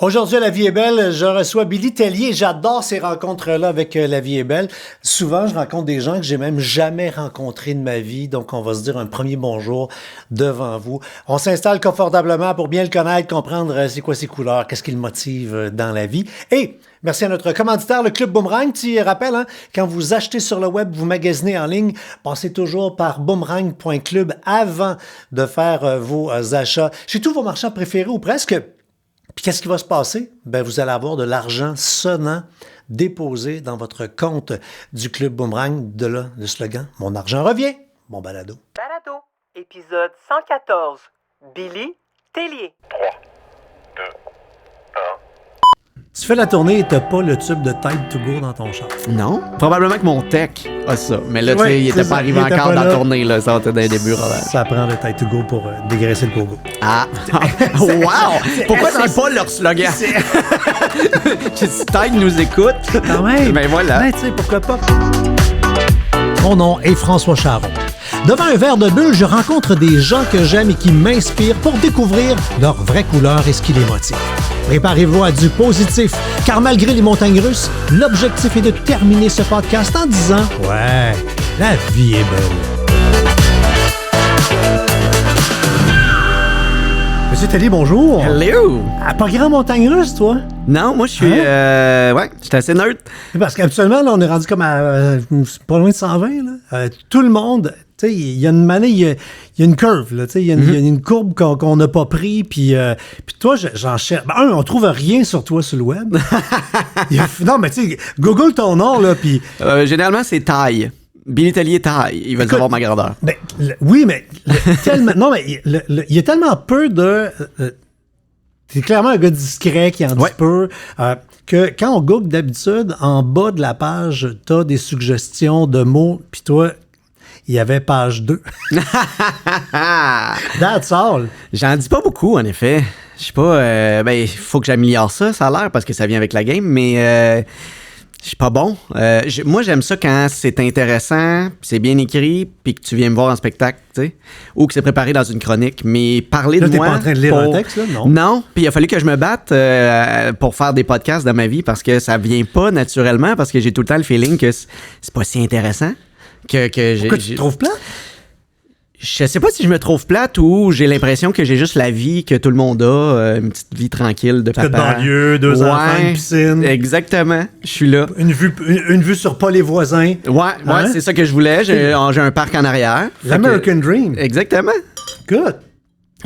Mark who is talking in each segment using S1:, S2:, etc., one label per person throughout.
S1: Aujourd'hui, à La Vie est belle, je reçois Billy Tellier. J'adore ces rencontres-là avec La Vie est belle. Souvent, je rencontre des gens que j'ai même jamais rencontrés de ma vie. Donc, on va se dire un premier bonjour devant vous. On s'installe confortablement pour bien le connaître, comprendre c'est quoi ses couleurs, qu'est-ce qui le motive dans la vie. Et merci à notre commanditaire, le Club Boomerang. Petit rappel, quand vous achetez sur le web, vous magasinez en ligne, passez toujours par boomerang.club avant de faire vos achats chez tous vos marchands préférés ou presque. Puis qu'est-ce qui va se passer? Ben, vous allez avoir de l'argent sonnant déposé dans votre compte du Club Boomerang. De là, le slogan « Mon argent revient, mon balado ».
S2: Balado, épisode 114. Billy Tellier.
S3: 3, 2, 1...
S1: Tu fais la tournée et t'as pas le tube de Tide to Go dans ton char.
S4: Non. Probablement que mon tech a ça. Mais là, tu sais, il était pas arrivé encore dans la tournée, là. Ça va être dans les débuts, Robert.
S1: Ça prend le Tide to Go pour dégraisser le pogo.
S4: Ah! Wow! Pourquoi c'est pas leur slogan? Si Tide nous écoute.
S1: Quand même!
S4: Ben voilà.
S1: Ben, tu sais, pourquoi pas? Mon nom est François Charon. Devant un verre de bulle, je rencontre des gens que j'aime et qui m'inspirent pour découvrir leur vraie couleur et ce qui les motive. Préparez-vous à du positif, car malgré les montagnes russes, l'objectif est de terminer ce podcast en disant « Ouais, la vie est belle ». Monsieur Tellier, bonjour.
S4: Hello!
S1: Ah, pas grand montagne russe, toi?
S4: Non, moi, je suis... ouais, j'étais assez neutre.
S1: Parce qu'habituellement, là, on est rendu comme à pas loin de 120. Là. Tout le monde, tu sais, il y a une manée, il y a une curve, là, tu sais, il y a une courbe qu'on n'a pas pris, puis toi, j'en cherche. Ben, on trouve rien sur toi sur le web. Non, mais tu sais, Google ton nom, là, puis...
S4: Généralement, c'est taille. Billy Tellier taille. Il veut savoir ma grandeur.
S1: Ben, oui, mais tellement... Non, mais il y a tellement peu de... T'es clairement un gars discret qui en dit peu. Que quand on google d'habitude, en bas de la page, t'as des suggestions de mots, puis toi, il y avait page 2. That's all.
S4: J'en dis pas beaucoup, en effet. Je sais pas, ben, il faut que j'améliore ça, ça a l'air, parce que ça vient avec la game, mais je suis pas bon. Moi, j'aime ça quand c'est intéressant, c'est bien écrit, puis que tu viens me voir en spectacle, tu sais, ou que c'est préparé dans une chronique. Mais parler
S1: là,
S4: de moi...
S1: Là, t'es pas en train de lire un texte, là? Non.
S4: Non, puis il a fallu que je me batte pour faire des podcasts dans ma vie, parce que ça vient pas naturellement, parce que j'ai tout le temps le feeling que c'est pas si intéressant.
S1: Pourquoi tu te trouves plat?
S4: Je sais pas si je me trouve plate ou j'ai l'impression que j'ai juste la vie que tout le monde a, une petite vie tranquille de papa.
S1: De banlieue, deux enfants, une piscine.
S4: Exactement, je suis là.
S1: Une vue sur pas les voisins.
S4: Ouais, c'est ça que je voulais. J'ai un parc en arrière.
S1: L'American Dream.
S4: Exactement.
S1: Good.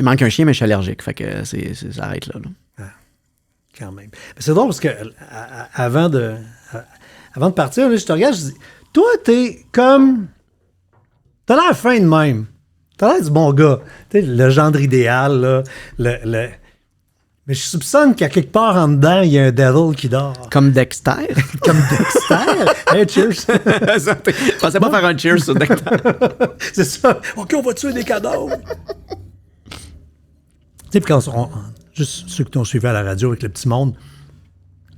S4: Il manque un chien, mais je suis allergique. Fait que ça arrête là.
S1: Ah, quand même. Mais c'est drôle parce que avant de partir, là, je te regarde, je dis, toi, t'es comme... T'as l'air fin de même. T'as l'air du bon gars. Tu sais, le gendre idéal, là. Mais je soupçonne qu'à quelque part en dedans, il y a un devil qui dort.
S4: Comme Dexter.
S1: Comme Dexter? Hey, cheers!
S4: Je pensais pas faire un cheers sur Dexter.
S1: C'est ça. OK, on va tuer des cadavres. Tu sais, puis quand juste ceux qui t'ont suivi à la radio avec le petit monde, tu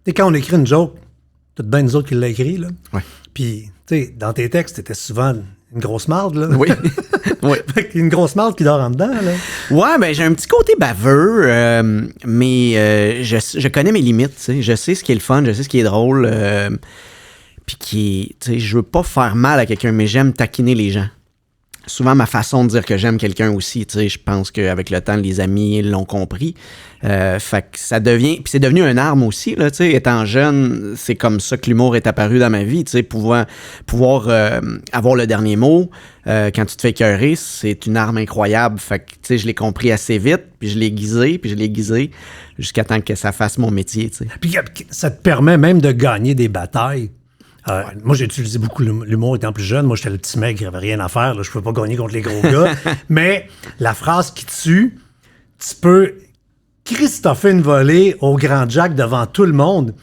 S1: sais, quand on écrit une joke, t'as bien nous autres qui l'a écrit, là.
S4: Ouais.
S1: Puis, tu sais, dans tes textes, t'étais souvent une grosse marde, là.
S4: Oui. Oui.
S1: Une grosse marde qui dort en dedans, là.
S4: Ouais, ben j'ai un petit côté baveux, mais je connais mes limites, tu sais. Je sais ce qui est le fun, je sais ce qui est drôle, puis tu sais, je veux pas faire mal à quelqu'un, mais j'aime taquiner les gens. Souvent, ma façon de dire que j'aime quelqu'un aussi, tu sais, je pense qu'avec le temps, les amis l'ont compris. Fait que ça devient... Puis c'est devenu une arme aussi, là, tu sais. Étant jeune, c'est comme ça que l'humour est apparu dans ma vie, tu sais. Pouvoir avoir le dernier mot quand tu te fais écœurer, c'est une arme incroyable. Fait que, tu sais, je l'ai compris assez vite, puis je l'ai aiguisé, jusqu'à temps que ça fasse mon métier, tu sais.
S1: Puis ça te permet même de gagner des batailles. Moi, j'ai utilisé beaucoup l'humour étant plus jeune. Moi, j'étais le petit mec qui avait rien à faire. Là. Je pouvais pas gagner contre les gros gars. Mais la phrase qui tue, tu peux Christopher une volée au grand Jack devant tout le monde.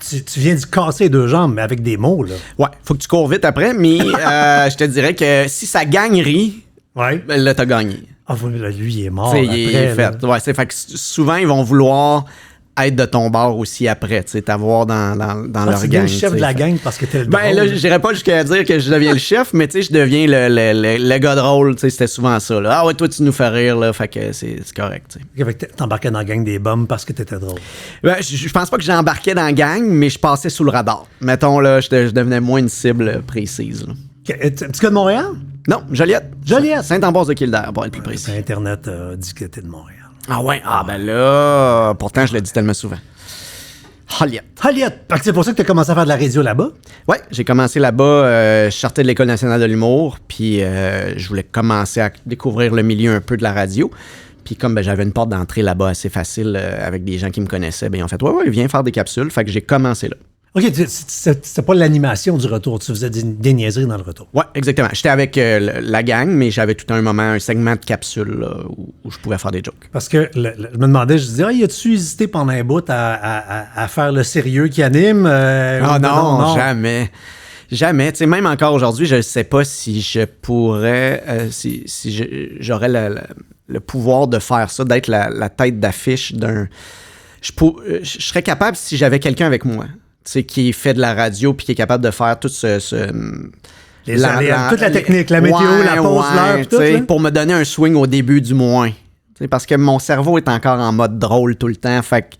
S1: Tu viens de casser les deux jambes, mais avec des mots, là.
S4: Ouais, faut que tu cours vite après, mais je te dirais que si ça gagnerait, ben là, t'as gagné.
S1: Ah, lui, il est mort.
S4: Il est fait. Ouais, fait que souvent, ils vont vouloir être de ton bord aussi après, tu sais, t'avoir dans leur
S1: Tu
S4: gang.
S1: deviens le chef de la gang parce que t'es le drôle.
S4: Ben là, j'irais pas jusqu'à dire que je deviens le chef, mais tu sais, je deviens le gars drôle, tu sais, c'était souvent ça, là. Ah ouais, toi, tu nous fais rire, là, fait que c'est correct, tu sais.
S1: Fait que t'embarquais dans la gang des bums parce que t'étais drôle.
S4: Ben, je pense pas que j'embarquais dans la gang, mais je passais sous le radar. Mettons, là, je devenais moins une cible précise, là.
S1: Tu gars de Montréal?
S4: Non, Joliette.
S1: Joliette.
S4: Saint-Ambroise-de-Kildare, pour être plus précis.
S1: Internet dit que t'es de Montréal.
S4: Ah ouais? Ah ben là, pourtant, je le dis tellement souvent. Joliette.
S1: Joliette! Fait que c'est pour ça que t'as commencé à faire de la radio là-bas?
S4: Ouais, j'ai commencé là-bas, je sortais de l'École nationale de l'humour, puis je voulais commencer à découvrir le milieu un peu de la radio. Puis comme ben, j'avais une porte d'entrée là-bas assez facile avec des gens qui me connaissaient, ben ils ont fait « Ouais, viens faire des capsules », fait que j'ai commencé là.
S1: OK, c'était pas l'animation du retour, tu faisais des niaiseries dans le retour.
S4: Ouais, exactement. J'étais avec la gang, mais j'avais tout un moment, un segment de capsule là, où je pouvais faire des jokes.
S1: Parce que je me demandais, je disais, y a-tu hésité pendant un bout à faire le sérieux qui anime?
S4: Non, jamais. Jamais. Tu sais, même encore aujourd'hui, je ne sais pas si je pourrais, si j'aurais le pouvoir de faire ça, d'être la tête d'affiche d'un... Je serais capable si j'avais quelqu'un avec moi. Tu sais, qui fait de la radio puis qui est capable de faire tout toute
S1: la technique, la météo, la pause, l'heure, tout, là.
S4: pour me donner un swing au début du moins. T'sais, parce que mon cerveau est encore en mode drôle tout le temps, fait que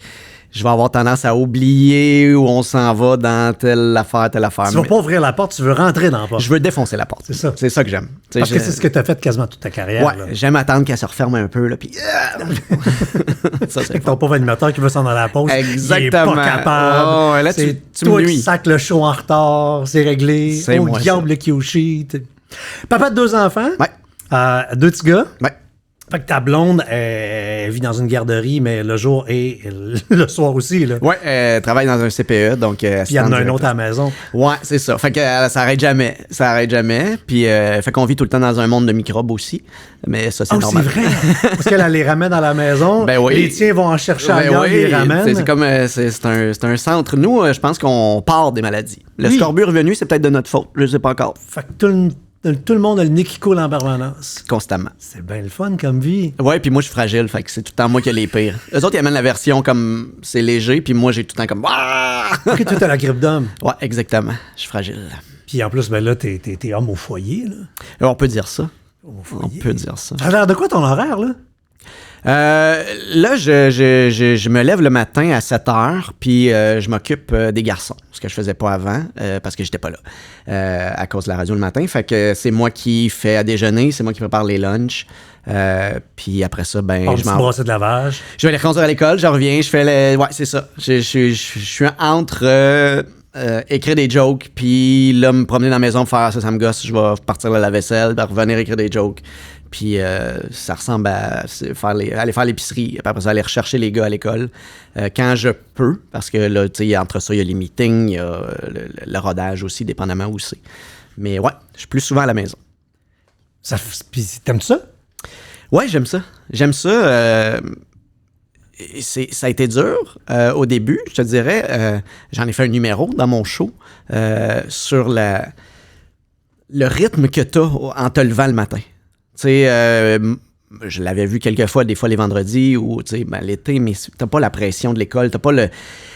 S4: je vais avoir tendance à oublier où on s'en va dans telle affaire.
S1: Tu vas pas ouvrir la porte, tu veux rentrer dans la porte.
S4: Je veux défoncer la porte.
S1: C'est ça.
S4: C'est ça que j'aime.
S1: Parce que c'est ce que tu as fait quasiment toute ta carrière.
S4: Ouais,
S1: là.
S4: j'aime attendre qu'elle se referme un peu, là, puis...
S1: Ça, c'est ton pauvre animateur qui veut s'en aller à la pause.
S4: Exactement.
S1: Il est pas capable.
S4: Oh, là,
S1: c'est
S4: tu
S1: toi
S4: me
S1: qui
S4: nuis.
S1: sac le show en retard. C'est réglé.
S4: C'est moi,
S1: diable le Kyoshi. Papa de 2 enfants.
S4: Ouais.
S1: 2 petits gars.
S4: Ouais.
S1: Fait que ta blonde, elle vit dans une garderie, mais le jour et le soir aussi. Là.
S4: Ouais, elle travaille dans un CPE, donc...
S1: Puis il y en a un autre à la maison.
S4: Ouais, c'est ça. Fait que ça s'arrête jamais. Ça arrête jamais. Puis fait qu'on vit tout le temps dans un monde de microbes aussi. Mais ça, c'est normal.
S1: C'est vrai. Parce qu'elle les ramène à la maison.
S4: Ben oui.
S1: Les tiens vont en chercher ailleurs, ils les ramènent.
S4: C'est comme... c'est un centre. Nous, je pense qu'on part des maladies. Le scorbut revenu, c'est peut-être de notre faute. Je sais pas encore.
S1: Fait que tout le monde a le nez qui coule en permanence.
S4: Constamment.
S1: C'est bien le fun comme vie.
S4: Ouais, puis moi, je suis fragile, fait que c'est tout le temps moi qui ai les pires. Eux autres, ils amènent la version comme c'est léger, puis moi, j'ai tout le temps comme...
S1: Ok, toi, t'as la grippe d'homme.
S4: Ouais, exactement. Je suis fragile.
S1: Puis en plus, ben là, t'es homme au foyer, là.
S4: On peut dire ça.
S1: Au foyer.
S4: On peut dire ça.
S1: Ça a l'air de quoi ton horaire, là?
S4: Là, je me lève le matin à 7 heures, puis je m'occupe des garçons, ce que je faisais pas avant, parce que j'étais pas là, à cause de la radio le matin. Fait que c'est moi qui fais à déjeuner, c'est moi qui prépare les lunchs, puis après ça, ben, je m'en
S1: brasser de lavage.
S4: Je vais les reconduire à l'école, je reviens, je fais ouais, c'est ça. Je suis entre écrire des jokes, puis là, me promener dans la maison pour faire ça me gosse, je vais partir la vaisselle, puis revenir écrire des jokes. Puis ça ressemble à aller faire l'épicerie, puis après ça, aller rechercher les gars à l'école quand je peux, parce que là, tu sais, entre ça, il y a les meetings, il y a le rodage aussi, dépendamment où c'est. Mais ouais, je suis plus souvent à la maison.
S1: Puis t'aimes ça?
S4: Ouais, j'aime ça. J'aime ça. Ça a été dur au début, je te dirais. J'en ai fait un numéro dans mon show sur le rythme que tu as en te levant le matin. Tu sais, je l'avais vu quelques fois, des fois les vendredis ou tu sais, ben, l'été, mais t'as pas la pression de l'école, t'as pas le...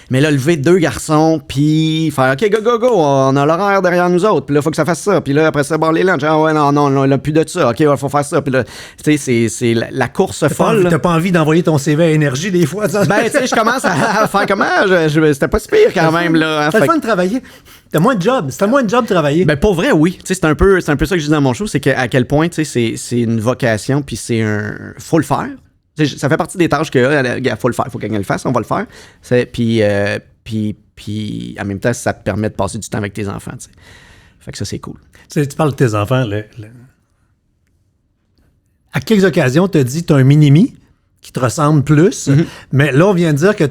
S4: Mais là, lever 2 garçons, puis faire « OK, go, on a l'horaire derrière nous autres, puis là, il faut que ça fasse ça, puis là, après ça, les lunchs, ah ouais, non, là, plus de ça, OK, il faut faire ça, puis là, tu sais, c'est la course folle.
S1: T'as pas envie d'envoyer ton CV à Énergie des fois? Ça?
S4: Ben, tu sais, je commence à faire comment? C'était pas si pire quand même, là.
S1: C'est le fun de travailler. T'as moins de job. C'était moins de job de travailler.
S4: Ben, pour vrai, oui. Tu sais, c'est un peu ça que je dis dans mon show, c'est qu'à quel point, tu sais, c'est une vocation, puis faut le faire. T'sais, ça fait partie des tâches que, faut le faire, faut quelqu'un le fasse, on va le faire. Puis en même temps, ça te permet de passer du temps avec tes enfants, tu sais. Fait que ça, c'est cool.
S1: Tu parles de tes enfants, à quelques occasions, tu as dit que tu as un mini-mi qui te ressemble plus, mais là, on vient de dire que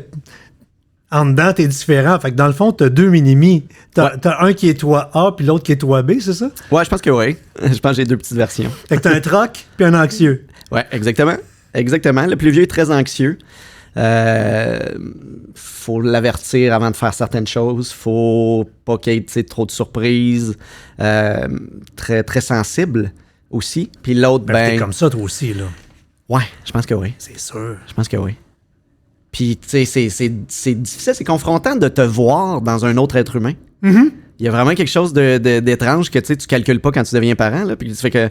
S1: en dedans, t'es différent. Fait que dans le fond, t'as 2 mini-mi. T'as un qui est toi A, puis l'autre qui est toi B, c'est ça? Ouais,
S4: je pense que oui. Je pense que j'ai 2 petites versions.
S1: Fait que t'as un troc, puis un anxieux.
S4: Ouais, exactement. Exactement. Le plus vieux est très anxieux. Faut l'avertir avant de faire certaines choses. Faut pas qu'il y ait trop de surprises. Très, très sensible aussi. Puis l'autre,
S1: T'es comme ça, toi aussi, là.
S4: Ouais, je pense que oui.
S1: C'est sûr.
S4: Je pense que oui. Puis, tu sais, c'est difficile, c'est confrontant de te voir dans un autre être humain.
S1: Mm-hmm.
S4: Il y a vraiment quelque chose d'étrange que tu calcules pas quand tu deviens parent. Là, puis tu fais que,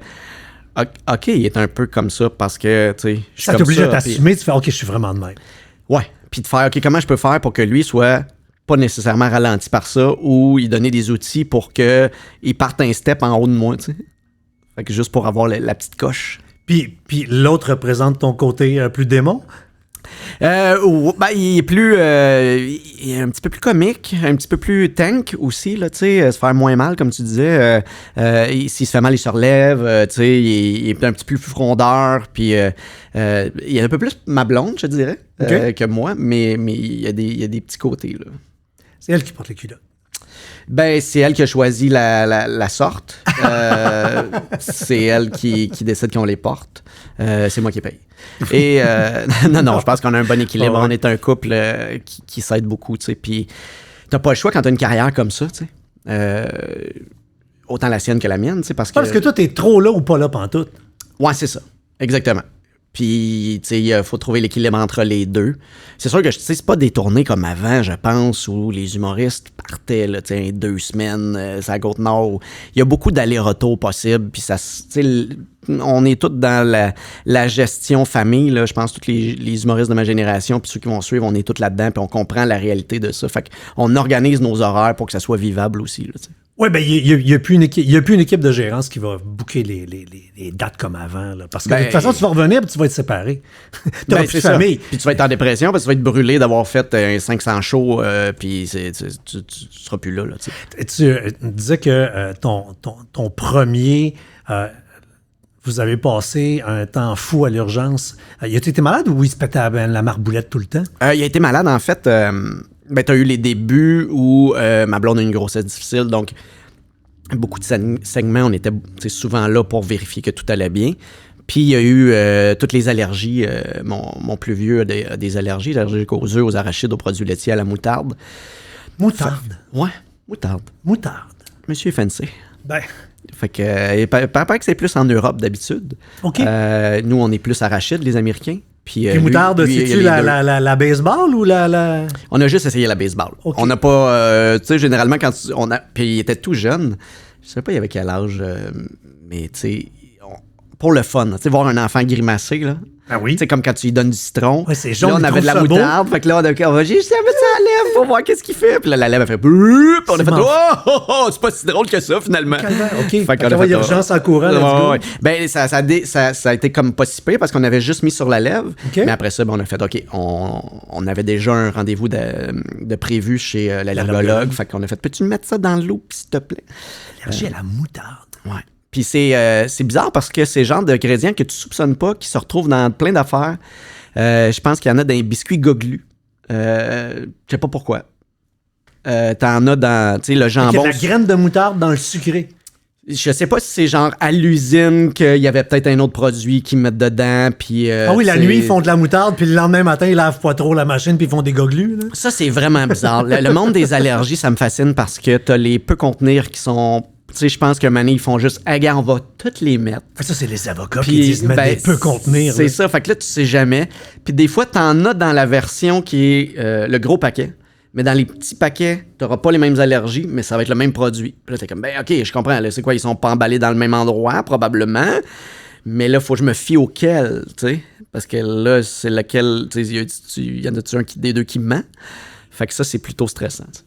S4: OK, il est un peu comme ça parce que, tu sais, je suis
S1: Ça
S4: comme
S1: t'oblige à
S4: ça,
S1: t'assumer, tu fais OK, je suis vraiment de même.
S4: Ouais. Puis de faire, OK, comment je peux faire pour que lui soit pas nécessairement ralenti par ça ou lui donner des outils pour qu'il parte un step en haut de moi, tu sais. Fait que juste pour avoir la petite coche.
S1: Puis l'autre représente ton côté plus démon?
S4: Il est plus. Il est un petit peu plus comique, un petit peu plus tank aussi, là, tu sais, se faire moins mal, comme tu disais. S'il se fait mal, il se relève, tu sais, il est un petit peu plus frondeur, puis il est un peu plus ma blonde, je dirais, que moi, mais il y a des petits côtés, là.
S1: C'est elle qui porte les culottes.
S4: Ben, c'est elle qui a choisi la sorte. C'est elle qui décide qu'on les porte. C'est moi qui paye. Et non, je pense qu'on a un bon équilibre.
S1: Oh, ouais.
S4: On est un couple qui s'aide beaucoup, tu sais. Puis t'as pas le choix quand t'as une carrière comme ça, tu sais. Autant la sienne que la mienne, tu sais, parce que...
S1: Parce que toi, t'es trop là ou pas là pantoute.
S4: Ouais, c'est ça. Exactement. Puis, tu sais, il faut trouver l'équilibre entre les deux. C'est sûr que, tu sais, c'est pas des tournées comme avant, je pense, où les humoristes partaient, là, tu sais, 2 semaines, sur la Côte-Nord. Il y a beaucoup d'allers-retours possibles, puis ça, tu sais, on est tous dans la gestion famille, là. Je pense que tous les humoristes de ma génération, puis ceux qui vont suivre, on est tous là-dedans, puis on comprend la réalité de ça. Fait qu'on organise nos horaires pour que ça soit vivable aussi, là, tu sais.
S1: Oui, ben il n'y a plus une équipe de gérance qui va booker les dates comme avant. Là, parce que de toute façon, tu vas revenir et tu vas être séparé. Tu n'auras plus de famille.
S4: Puis tu vas être en dépression parce que tu vas être brûlé d'avoir fait un 500 shows, puis tu seras plus là.
S1: Tu disais que ton premier... vous avez passé un temps fou à l'urgence. Il a été malade ou il se pétait la marboulette tout le temps?
S4: Il a été malade, en fait. Ben, t'as eu les débuts où ma blonde a eu une grossesse difficile, donc beaucoup de segments, on était souvent là pour vérifier que tout allait bien. Puis il y a eu toutes les allergies. Mon plus vieux a des allergies aux œufs, aux arachides, aux produits laitiers, à la moutarde.
S1: Moutarde?
S4: Ouais, moutarde.
S1: Moutarde.
S4: Monsieur Fancy.
S1: Ben...
S4: Fait que, paraît que c'est plus en Europe d'habitude.
S1: OK.
S4: Nous, on est plus arachides, les Américains. Puis
S1: moutarde, c'est-tu la baseball ou la...
S4: On a juste essayé la baseball.
S1: Okay.
S4: On n'a pas... tu sais, généralement, quand puis il était tout jeune. Je sais pas il avait quel âge, mais tu sais, pour le fun, tu sais, voir un enfant grimacer, là.
S1: Ah oui?
S4: Tu sais, comme quand tu lui donnes du citron.
S1: Ouais, c'est jaune,
S4: là, on avait de la moutarde. Fait que là, on va juste mettre ça à la lèvre pour voir qu'est-ce qu'il fait. Puis là, la lèvre, elle fait... Puis on a fait... Oh, c'est pas si drôle que ça, finalement.
S1: OK.
S4: Fait qu'on a fait
S1: urgence en courant, let's go.
S4: Ouais. Ben, ça a été comme pas si pire parce qu'on avait juste mis sur la lèvre.
S1: Okay.
S4: Mais après ça, ben, on a fait, OK, on avait déjà un rendez-vous de prévu chez l'allergologue. Fait qu'on a fait, peux-tu mettre ça dans l'eau, s'il te plaît?
S1: Allergie à la moutarde.
S4: Ouais. Puis c'est bizarre parce que c'est le genre d'ingrédients que tu soupçonnes pas, qui se retrouvent dans plein d'affaires. Je pense qu'il y en a dans les biscuits Goglu. Je sais pas pourquoi. T'en as dans, tu sais, le jambon.
S1: Il y a de la graine de moutarde dans le sucré.
S4: Je sais pas si c'est genre à l'usine qu'il y avait peut-être un autre produit qu'ils mettent dedans. Puis,
S1: ah oui, la nuit, ils font de la moutarde, puis le lendemain matin, ils lavent pas trop la machine, puis ils font des goglus. Là.
S4: Ça, c'est vraiment bizarre. Le monde des allergies, ça me fascine parce que t'as les peu contenir qui sont... Tu sais, je pense que maintenant, ils font juste, ah, gars, on va toutes les mettre.
S1: Ça, c'est les avocats qui disent mettre des peu contenir.
S4: C'est ça. Fait que là, tu sais jamais. Puis des fois, t'en as dans la version qui est le gros paquet. Mais dans les petits paquets, t'auras pas les mêmes allergies, mais ça va être le même produit. Puis là, t'es comme, ben, OK, je comprends. Là, c'est quoi? Ils sont pas emballés dans le même endroit, probablement. Mais là, faut que je me fie auquel, tu sais. Parce que là, c'est lequel, tu sais, il y en a-tu un des deux qui ment? Fait que ça, c'est plutôt stressant, t'sais.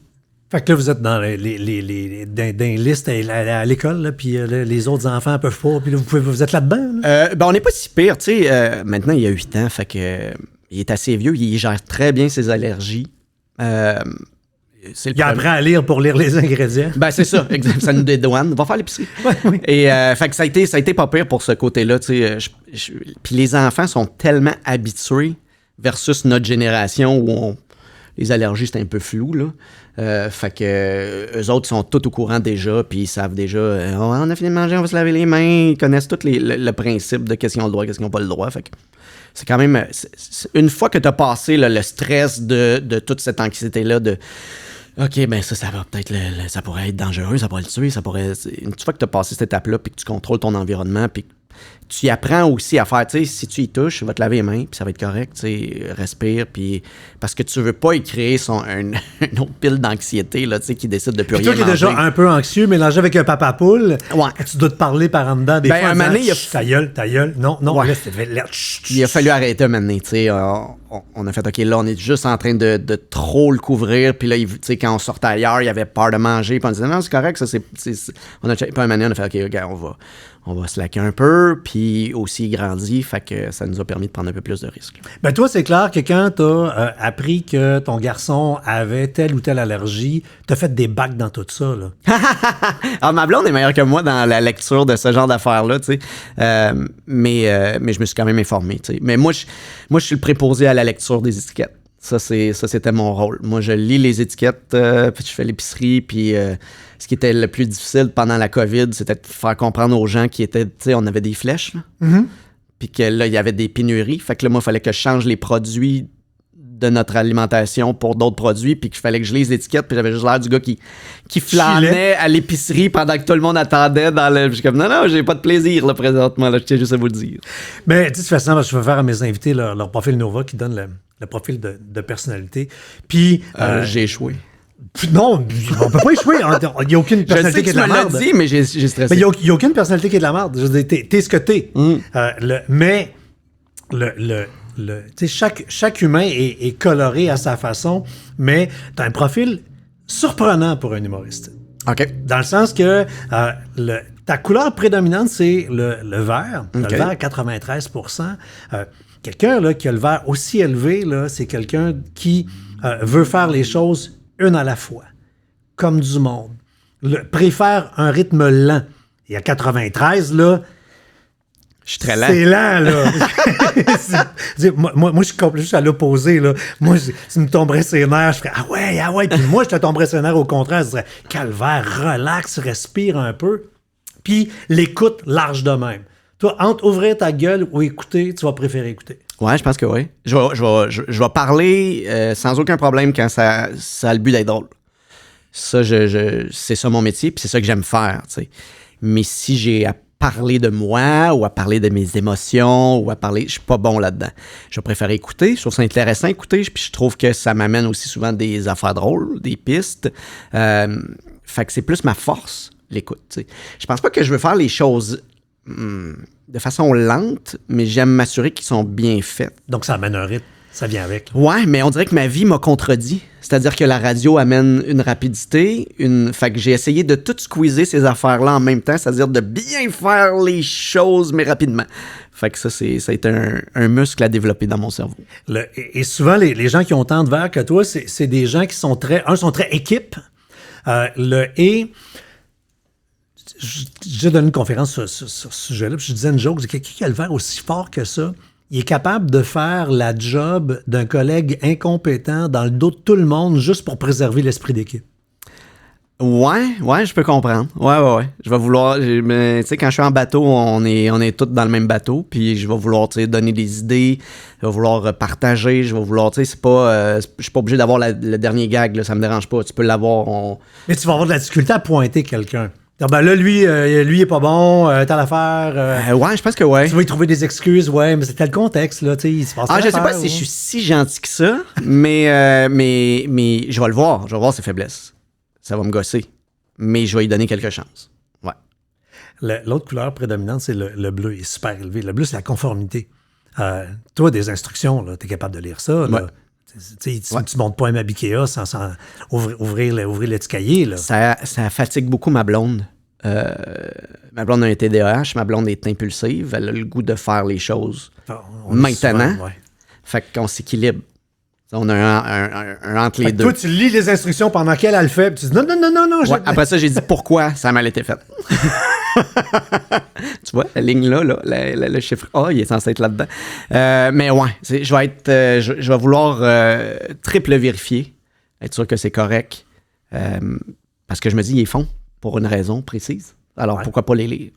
S1: Fait que là, vous êtes dans les listes à l'école, là, puis les autres enfants peuvent pas, puis là, vous êtes là-dedans. Là?
S4: Ben, on n'est pas si pire, tu sais. Maintenant, il y a 8 ans, fait que il est assez vieux, il gère très bien ses allergies.
S1: Il apprend à lire pour lire les ingrédients.
S4: Ben, c'est ça, ça nous dédouane. Va faire l'épicerie.
S1: Oui.
S4: Et fait que ça a été pas pire pour ce côté-là, tu sais. Puis les enfants sont tellement habitués versus notre génération où les allergies, c'est un peu flou, là. Fait que eux autres sont tous au courant déjà, puis ils savent déjà, on a fini de manger, on va se laver les mains. Ils connaissent tout le principe de qu'est-ce qu'ils ont le droit, qu'est-ce qu'ils n'ont pas le droit. Fait que c'est quand même... une fois que tu as passé là, le stress de toute cette anxiété-là, de OK, ben ça va peut-être... ça pourrait être dangereux, ça pourrait le tuer, ça pourrait... Une fois que tu as passé cette étape-là, puis que tu contrôles ton environnement, puis tu y apprends aussi à faire, tu sais, si tu y touches, tu vas te laver les mains, puis ça va être correct, tu sais, respire, puis parce que tu veux pas y créer une autre pile d'anxiété, là, tu sais, qui décide de plus
S1: Puis
S4: rien
S1: toi qui es
S4: manger.
S1: déjà un peu anxieux, mélangé avec un papa poule, tu dois te parler par en dedans des fois.
S4: Un moment donné,
S1: ta gueule. Non,
S4: Ouais.
S1: là, c'était...
S4: Il a fallu arrêter un moment donné, tu sais, on a fait, OK, là, on est juste en train de trop le couvrir, puis là, tu sais, quand on sortait ailleurs, il avait peur de manger, puis on disait, non, c'est correct, ça, on a pas un moment donné, on a fait, OK, on va slacker un peu, puis aussi il grandit, fait que ça nous a permis de prendre un peu plus de risques.
S1: Ben toi, c'est clair que quand t'as appris que ton garçon avait telle ou telle allergie, t'as fait des bacs dans tout ça, là.
S4: Alors, ma blonde est meilleure que moi dans la lecture de ce genre d'affaires-là, tu sais. Mais je me suis quand même informé, tu sais. Mais moi, je suis le préposé à la lecture des étiquettes. Ça, c'était mon rôle. Moi, je lis les étiquettes, puis je fais l'épicerie, puis ce qui était le plus difficile pendant la COVID, c'était de faire comprendre aux gens qui étaient, tu sais, on avait des flèches, là.
S1: Mm-hmm.
S4: Puis que là, il y avait des pénuries. Fait que là, moi, il fallait que je change les produits de notre alimentation pour d'autres produits, puis qu'il fallait que je lise les étiquettes, puis j'avais juste l'air du gars qui flânait à l'épicerie pendant que tout le monde attendait dans le... Je suis comme, non, j'ai pas de plaisir, là, présentement, là, je tiens juste à vous le dire.
S1: Mais tu sais, c'est fascinant parce que je vais faire à mes invités leur profil Nova qui donne le profil de personnalité. Puis...
S4: j'ai échoué.
S1: Non, on peut pas échouer. Il n'y a aucune personnalité qui est de la merde.
S4: Je sais que tu me l'as dit, mais j'ai stressé.
S1: Mais il n'y a aucune personnalité qui est de la merde. Je veux dire, t'es ce que t'es. Mais tu sais, chaque humain est coloré à sa façon, mais t'as un profil surprenant pour un humoriste.
S4: OK.
S1: Dans le sens que ta couleur prédominante, c'est le vert. T'as le vert à 93%. Quelqu'un là, qui a le vert aussi élevé, là, c'est quelqu'un qui veut faire les choses une à la fois, comme du monde. Préfère un rythme lent. Et à 93, là,
S4: je suis très lent.
S1: C'est lent, là. moi, je suis juste à l'opposé, là. Moi, si me tomberait ses nerfs, je ferais « Ah ouais. » Puis moi, je te tomberais ses nerfs au contraire. Je dirais « Calvaire, relax, respire un peu. » Puis l'écoute large de même. Toi, entre ouvrir ta gueule ou écouter, tu vas préférer écouter.
S4: Ouais, je pense que oui. Je vais parler sans aucun problème quand ça a le but d'être drôle. Ça, c'est ça mon métier, puis c'est ça que j'aime faire, tu sais. Mais si j'ai à parler de moi ou à parler de mes émotions ou à parler... Je suis pas bon là-dedans. Je préfère écouter. Je trouve ça intéressant écouter. Puis je trouve que ça m'amène aussi souvent des affaires drôles, des pistes. Fait que c'est plus ma force, l'écoute. T'sais. Je pense pas que je veux faire les choses de façon lente, mais j'aime m'assurer qu'ils sont bien faits.
S1: Donc ça amène un rythme. Ça vient avec.
S4: Ouais, mais on dirait que ma vie m'a contredit. C'est-à-dire que la radio amène une rapidité, fait que j'ai essayé de tout squeezer ces affaires-là en même temps, c'est-à-dire de bien faire les choses, mais rapidement. Fait que ça a été un muscle à développer dans mon cerveau.
S1: Et souvent, les gens qui ont tant de verre que toi, c'est des gens qui sont très équipe. J'ai donné une conférence sur ce sujet-là, puis je disais une joke, c'est quelqu'un qui a le verre aussi fort que ça. Il est capable de faire la job d'un collègue incompétent dans le dos de tout le monde juste pour préserver l'esprit d'équipe.
S4: Ouais, je peux comprendre. Ouais. Je vais vouloir... Tu sais, quand je suis en bateau, on est tous dans le même bateau, puis je vais vouloir, tu sais, donner des idées, je vais vouloir partager, je vais vouloir, tu sais, c'est pas... je suis pas obligé d'avoir le dernier gag, là, ça me dérange pas. Tu peux l'avoir,
S1: Mais tu vas avoir de la difficulté à pointer quelqu'un. Ben là, lui, il est pas bon, t'as l'affaire.
S4: Ouais, je pense que ouais.
S1: Tu vas y trouver des excuses, ouais, mais c'est tel contexte, là, tu sais, il se passe
S4: je sais pas si je suis si gentil que ça, mais je vais le voir. Je vais voir ses faiblesses. Ça va me gosser. Mais je vais lui donner quelques chances. Ouais.
S1: L'autre couleur prédominante, c'est le bleu. Il est super élevé. Le bleu, c'est la conformité. Toi, des instructions, là, t'es capable de lire ça, là. Ouais. Tu ne montes pas un map Ikea sans ouvrir le cahier. Là.
S4: Ça fatigue beaucoup ma blonde. Ma blonde a un TDAH, ma blonde est impulsive, elle a le goût de faire les choses maintenant. Souvent, ouais. Fait qu'on s'équilibre. On a un entre les deux.
S1: Toi, tu lis les instructions pendant qu'elle le fait, puis tu dis non.
S4: Ouais, après ça, j'ai dit pourquoi ça a mal été fait. Tu vois, la ligne là, le chiffre A, il est censé être là-dedans. Mais ouais, je vais vouloir triple vérifier, être sûr que c'est correct. Parce que je me dis, ils font pour une raison précise. Alors, pourquoi pas les lire?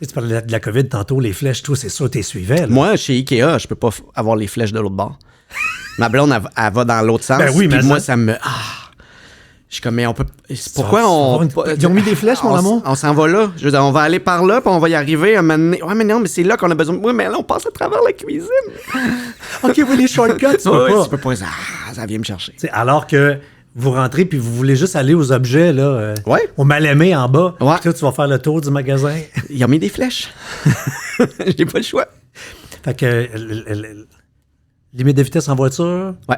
S1: Tu parlais de la COVID tantôt, les flèches, tout, c'est sûr, t'es suivais. Là.
S4: Moi, chez Ikea, je peux pas avoir les flèches de l'autre bord. Ma blonde, elle va dans l'autre sens.
S1: Ben oui, mais
S4: moi, ça me... suis comme, mais on peut. Pourquoi on.
S1: Ils ont mis des flèches, mon amour?
S4: On s'en va là. Je veux dire, on va aller par là, puis on va y arriver à un moment donné. Ouais, mais non, mais c'est là qu'on a besoin. Oui, mais là, on passe à travers la cuisine.
S1: OK, oui, les shortcuts, tu
S4: Ouais,
S1: peux pas.
S4: tu peux pas. Ça vient me chercher.
S1: T'sais, alors que vous rentrez puis vous voulez juste aller aux objets, là,
S4: Ouais.
S1: au mal-aimé en bas.
S4: Ouais.
S1: Puis là, tu vas faire le tour du magasin.
S4: Ils ont mis des flèches. J'ai pas le choix.
S1: Fait que limite de vitesse en voiture,
S4: Ouais.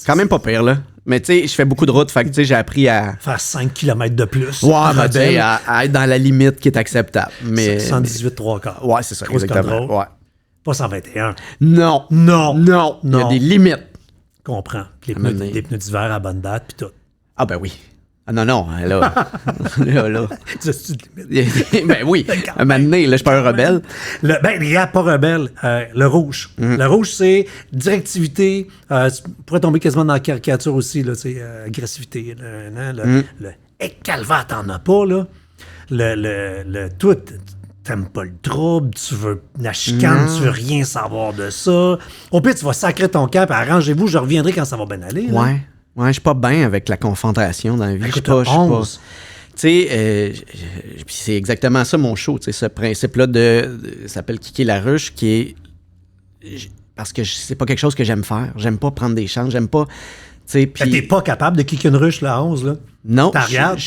S4: Quand même pas pire, là. Mais tu sais, je fais beaucoup de routes, fait que tu sais, j'ai appris à.
S1: faire 5 km de plus.
S4: Ouais,
S1: en
S4: ben, tu sais,
S1: rebelle.
S4: à être dans la limite qui est acceptable. Mais.
S1: 118 3 quarts.
S4: Ouais, c'est ça,
S1: Cruise
S4: exactement.
S1: control.
S4: Ouais.
S1: Pas 121.
S4: Non.
S1: Non.
S4: Non. Il y a
S1: Non.
S4: des limites.
S1: Comprends. Les
S4: À un moment
S1: pneus,
S4: donné.
S1: des pneus d'hiver à bonne date, puis tout.
S4: Ah, ben oui. Ah, non, non. Là. là.
S1: C'est une limite.
S4: Ben oui. À un moment donné, là, je suis pas un rebelle.
S1: Ben, regarde, pas rebelle. Le rouge.
S4: Mm-hmm.
S1: Le rouge, c'est directivité. Tu pourrais tomber quasiment dans la caricature aussi, là, c'est agressivité. Calvaire, t'en as pas, là. Tout, t'aimes pas le trouble, tu veux la chicane, tu veux rien savoir de ça. Au pire, tu vas sacrer ton camp, puis arrangez-vous, je reviendrai quand ça va bien aller. là.
S4: Ouais. Ouais, je suis pas bien avec la confrontation dans la vie. Je suis
S1: Écoute,
S4: pas. Je suis pas.
S1: 11.
S4: Tu sais, puis c'est exactement ça mon show, tu sais, ce principe-là ça s'appelle Kicker la ruche, qui est parce que c'est pas quelque chose que j'aime faire. J'aime pas prendre des chances, j'aime pas, tu sais,
S1: Fait que t'es
S4: puis
S1: pas capable de kicker une ruche, là, à 11, là.
S4: non,
S1: T'en regardes?
S4: je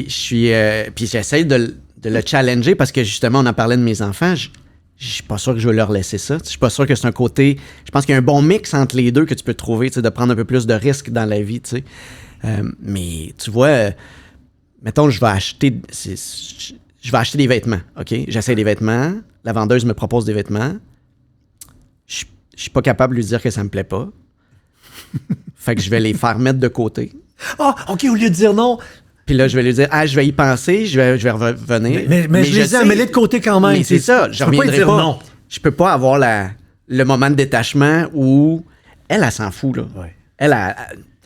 S4: suis, puis j'essaie de le challenger parce que justement on en parlait de mes enfants. Je suis pas sûr que je vais leur laisser ça. Je suis pas sûr que c'est un côté. Je pense qu'il y a un bon mix entre les deux que tu peux trouver, tu sais, de prendre un peu plus de risques dans la vie, tu sais. Mais tu vois. Mettons, je vais acheter des vêtements, OK? J'essaie des vêtements. La vendeuse me propose des vêtements. Je suis pas capable de lui dire que ça me plaît pas. Fait que je vais les faire mettre de côté.
S1: Ah, OK, au lieu de dire non.
S4: Puis là, je vais lui dire, je vais y penser, je vais revenir.
S1: Mais je les ai
S4: sais-
S1: mets-les de côté quand même.
S4: Mais c'est ça, je
S1: tu peux pas
S4: reviendrai
S1: dire
S4: pas.
S1: non.
S4: Je peux pas avoir le moment de détachement où elle s'en fout, là.
S1: Ouais.
S4: Elle,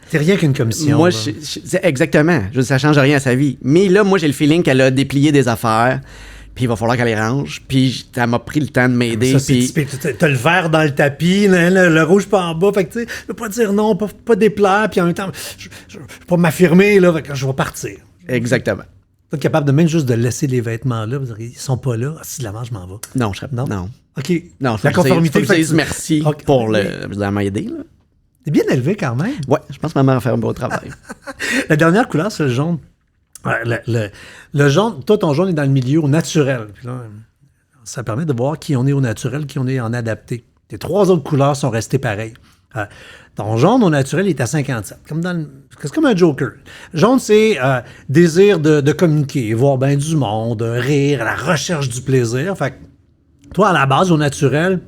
S1: C'est rien qu'une commission.
S4: moi,
S1: là.
S4: c'est exactement. Je veux dire, ça change rien à sa vie. Mais là, moi, j'ai le feeling qu'elle a déplié des affaires, puis il va falloir qu'elle les range. Puis elle m'a pris le temps de m'aider.
S1: Ça, c'est
S4: Puis
S1: typique. T'as le vert dans le tapis, le rouge pas en bas. Fait que, tu sais, je peux pas dire non, pas déplaire, puis en même temps, je peux pas m'affirmer, là, fait que je vais partir.
S4: exactement.
S1: Pas capable de même juste de laisser les vêtements là. Ils sont pas là. Ah, si de la je m'en vais.
S4: Non, je serais
S1: Non?
S4: non.
S1: OK.
S4: Non,
S1: la conformité.
S4: Faut que je dise
S1: fait que-
S4: merci
S1: OK.
S4: pour m'aider. Là.
S1: T'es bien élevé quand même.
S4: Ouais, je pense que ma mère a fait un beau travail.
S1: La dernière couleur, c'est le jaune. Ouais, le jaune, toi, ton jaune est dans le milieu au naturel. Puis là, ça permet de voir qui on est au naturel, qui on est en adapté. Les trois autres couleurs sont restées pareilles. Ton jaune au naturel est à 57. C'est comme un joker. Jaune, c'est désir de communiquer, voir bien du monde, rire, la recherche du plaisir. Fait que toi, à la base, au naturel,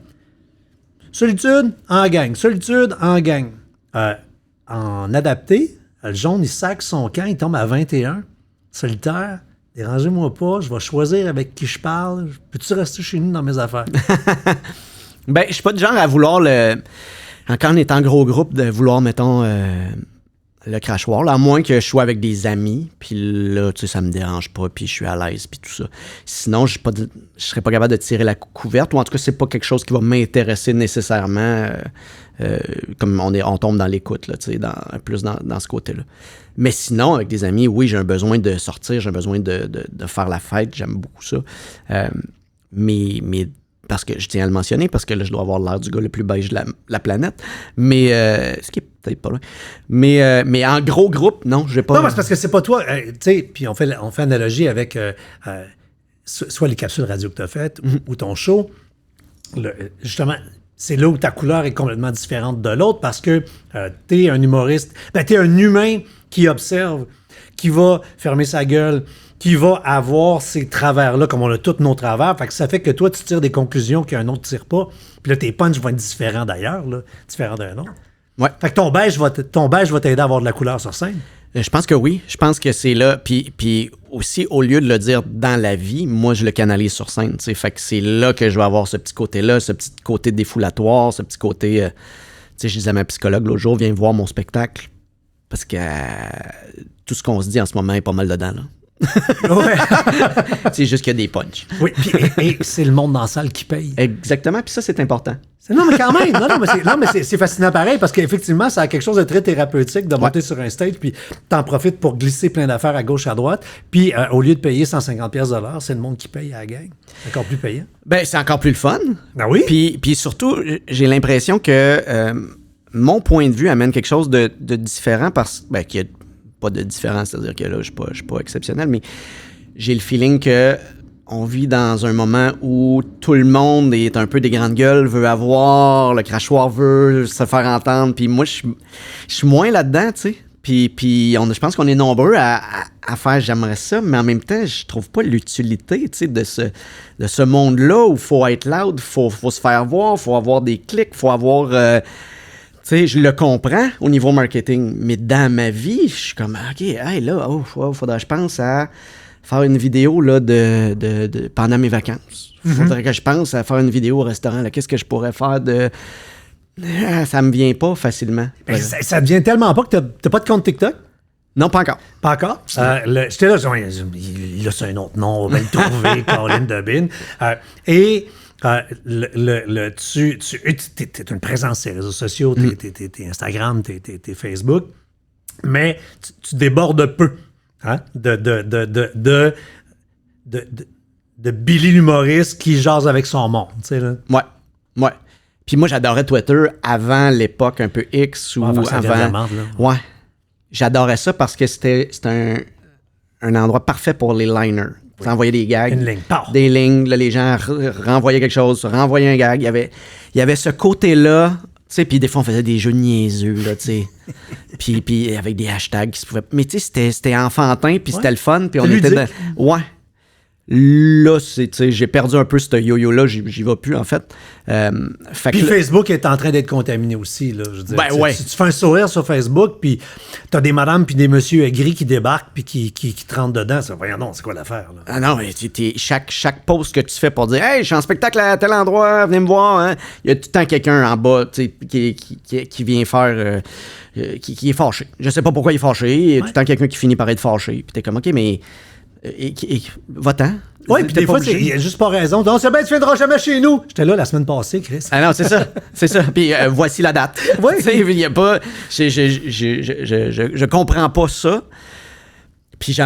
S1: solitude en gang. Solitude en gang. En adapté, le jaune, il sac son camp, il tombe à 21. Solitaire, dérangez-moi pas, je vais choisir avec qui je parle. Peux-tu rester chez nous dans mes affaires?
S4: Ben, je suis pas du genre à vouloir quand on est en gros groupe, de vouloir, mettons, le crachoir, là, à moins que je sois avec des amis, puis là, tu sais, ça me dérange pas, puis je suis à l'aise, puis tout ça. Sinon, je serais pas capable de tirer la couverte, ou en tout cas, c'est pas quelque chose qui va m'intéresser nécessairement, comme on tombe dans l'écoute, là, tu sais, plus dans ce côté-là. Mais sinon, avec des amis, oui, j'ai un besoin de sortir, j'ai un besoin de faire la fête, j'aime beaucoup ça. Mais parce que je tiens à le mentionner, parce que là, je dois avoir l'air du gars le plus beige de la planète. Mais, ce qui est peut-être pas loin. Mais en gros groupe, non, je vais pas.
S1: Non, mais c'est parce que c'est pas toi. Tu sais, puis on fait analogie avec soit les capsules radio que tu as faites ou ton show. Justement, c'est là où ta couleur est complètement différente de l'autre parce que tu es un humoriste. Ben, tu es un humain qui observe, qui va fermer sa gueule, qui va avoir ces travers-là, comme on a tous nos travers. Fait que ça fait que toi, tu tires des conclusions qu'un autre ne tire pas. Puis là, tes punchs vont être différents d'ailleurs, là, différents d'un autre.
S4: Ouais.
S1: Fait que ton beige va t'aider à avoir de la couleur sur scène.
S4: Je pense que oui. Je pense que c'est là. Puis aussi, au lieu de le dire dans la vie, moi, je le canalise sur scène. T'sais. Fait que c'est là que je vais avoir ce petit côté-là, ce petit côté défoulatoire, ce petit côté... tu sais, je disais à ma psychologue l'autre jour, viens voir mon spectacle. Parce que tout ce qu'on se dit en ce moment est pas mal dedans, là.
S1: Ouais.
S4: C'est juste qu'il y a des punchs.
S1: Oui, puis, et c'est le monde dans la salle qui paye.
S4: Exactement, puis ça, c'est important.
S1: Non, mais quand même, c'est fascinant pareil parce qu'effectivement, ça a quelque chose de très thérapeutique de monter sur un stage puis t'en profites pour glisser plein d'affaires à gauche, à droite. Puis au lieu de payer 150 pièces de l'heure, c'est le monde qui paye à la gang. C'est encore plus payant.
S4: Ben, c'est encore plus le fun.
S1: Ah oui?
S4: Puis surtout, j'ai l'impression que mon point de vue amène quelque chose de différent parce qu'il n'y a pas de différent, c'est-à-dire que là, je suis pas exceptionnel, mais j'ai le feeling que on vit dans un moment où tout le monde est un peu des grandes gueules, veut avoir, le crachoir veut se faire entendre. Puis moi, je suis moins là-dedans, tu sais. Puis je pense qu'on est nombreux à faire « j'aimerais ça », mais en même temps, je trouve pas l'utilité, tu sais, de ce monde-là où il faut être loud, faut se faire voir, faut avoir des clics, faut avoir... tu sais, je le comprends au niveau marketing, mais dans ma vie, je suis comme « OK, hey, là, faudrait que je pense à... » faire une vidéo là, de pendant mes vacances. Faudrait que je pense à faire une vidéo au restaurant. Là. Qu'est-ce que je pourrais faire de... Ça me vient pas facilement.
S1: Ça devient tellement pas que t'as pas de compte TikTok?
S4: Non, pas encore.
S1: Pas encore? J'étais là, il a un autre nom, on va le trouver, Caroline Debine. T'es une présence sur les réseaux sociaux, t'es Instagram, t'es Facebook, mais tu débordes peu. Hein? De Billy l'humoriste qui jase avec son monde, tu sais, là.
S4: Ouais. Puis moi, j'adorais Twitter avant l'époque un peu X ou avant... Ouais. J'adorais ça parce que c'était un endroit parfait pour les liners. Tu envoyais des gags.
S1: Une ligne.
S4: Des lignes. Là, les gens renvoyaient quelque chose, renvoyaient un gag. Il y avait ce côté-là. Tu sais, puis des fois, on faisait des jeux niaiseux, là, tu sais. puis avec des hashtags qui se pouvaient... Mais tu sais, c'était enfantin, puis c'était le fun, puis on était dans... Ouais. Là, j'ai perdu un peu ce yo-yo-là, j'y vais plus, en fait.
S1: Puis Facebook est en train d'être contaminé aussi, là, je veux dire.
S4: Ben ouais.
S1: Si tu fais un sourire sur Facebook, puis t'as des madames puis des messieurs aigris qui débarquent puis qui te rentrent dedans, ça, voyons non, c'est quoi l'affaire, là?
S4: Ah non, mais chaque post que tu fais pour dire « Hey, je suis en spectacle à tel endroit, venez me voir hein? », il y a tout le temps quelqu'un en bas, tu sais, qui vient faire... qui est fâché. Je sais pas pourquoi il est fâché, il y a tout le temps quelqu'un qui finit par être fâché, puis t'es comme « OK, mais... » va-t'en.
S1: Oui, puis des fois, il n'y a juste pas raison. Donc, c'est bien, tu viendras jamais chez nous. J'étais là la semaine passée, Chris.
S4: Ah non, c'est ça. C'est ça. Puis voici la date.
S1: Oui.
S4: Il n'y a pas... Je comprends pas ça. Puis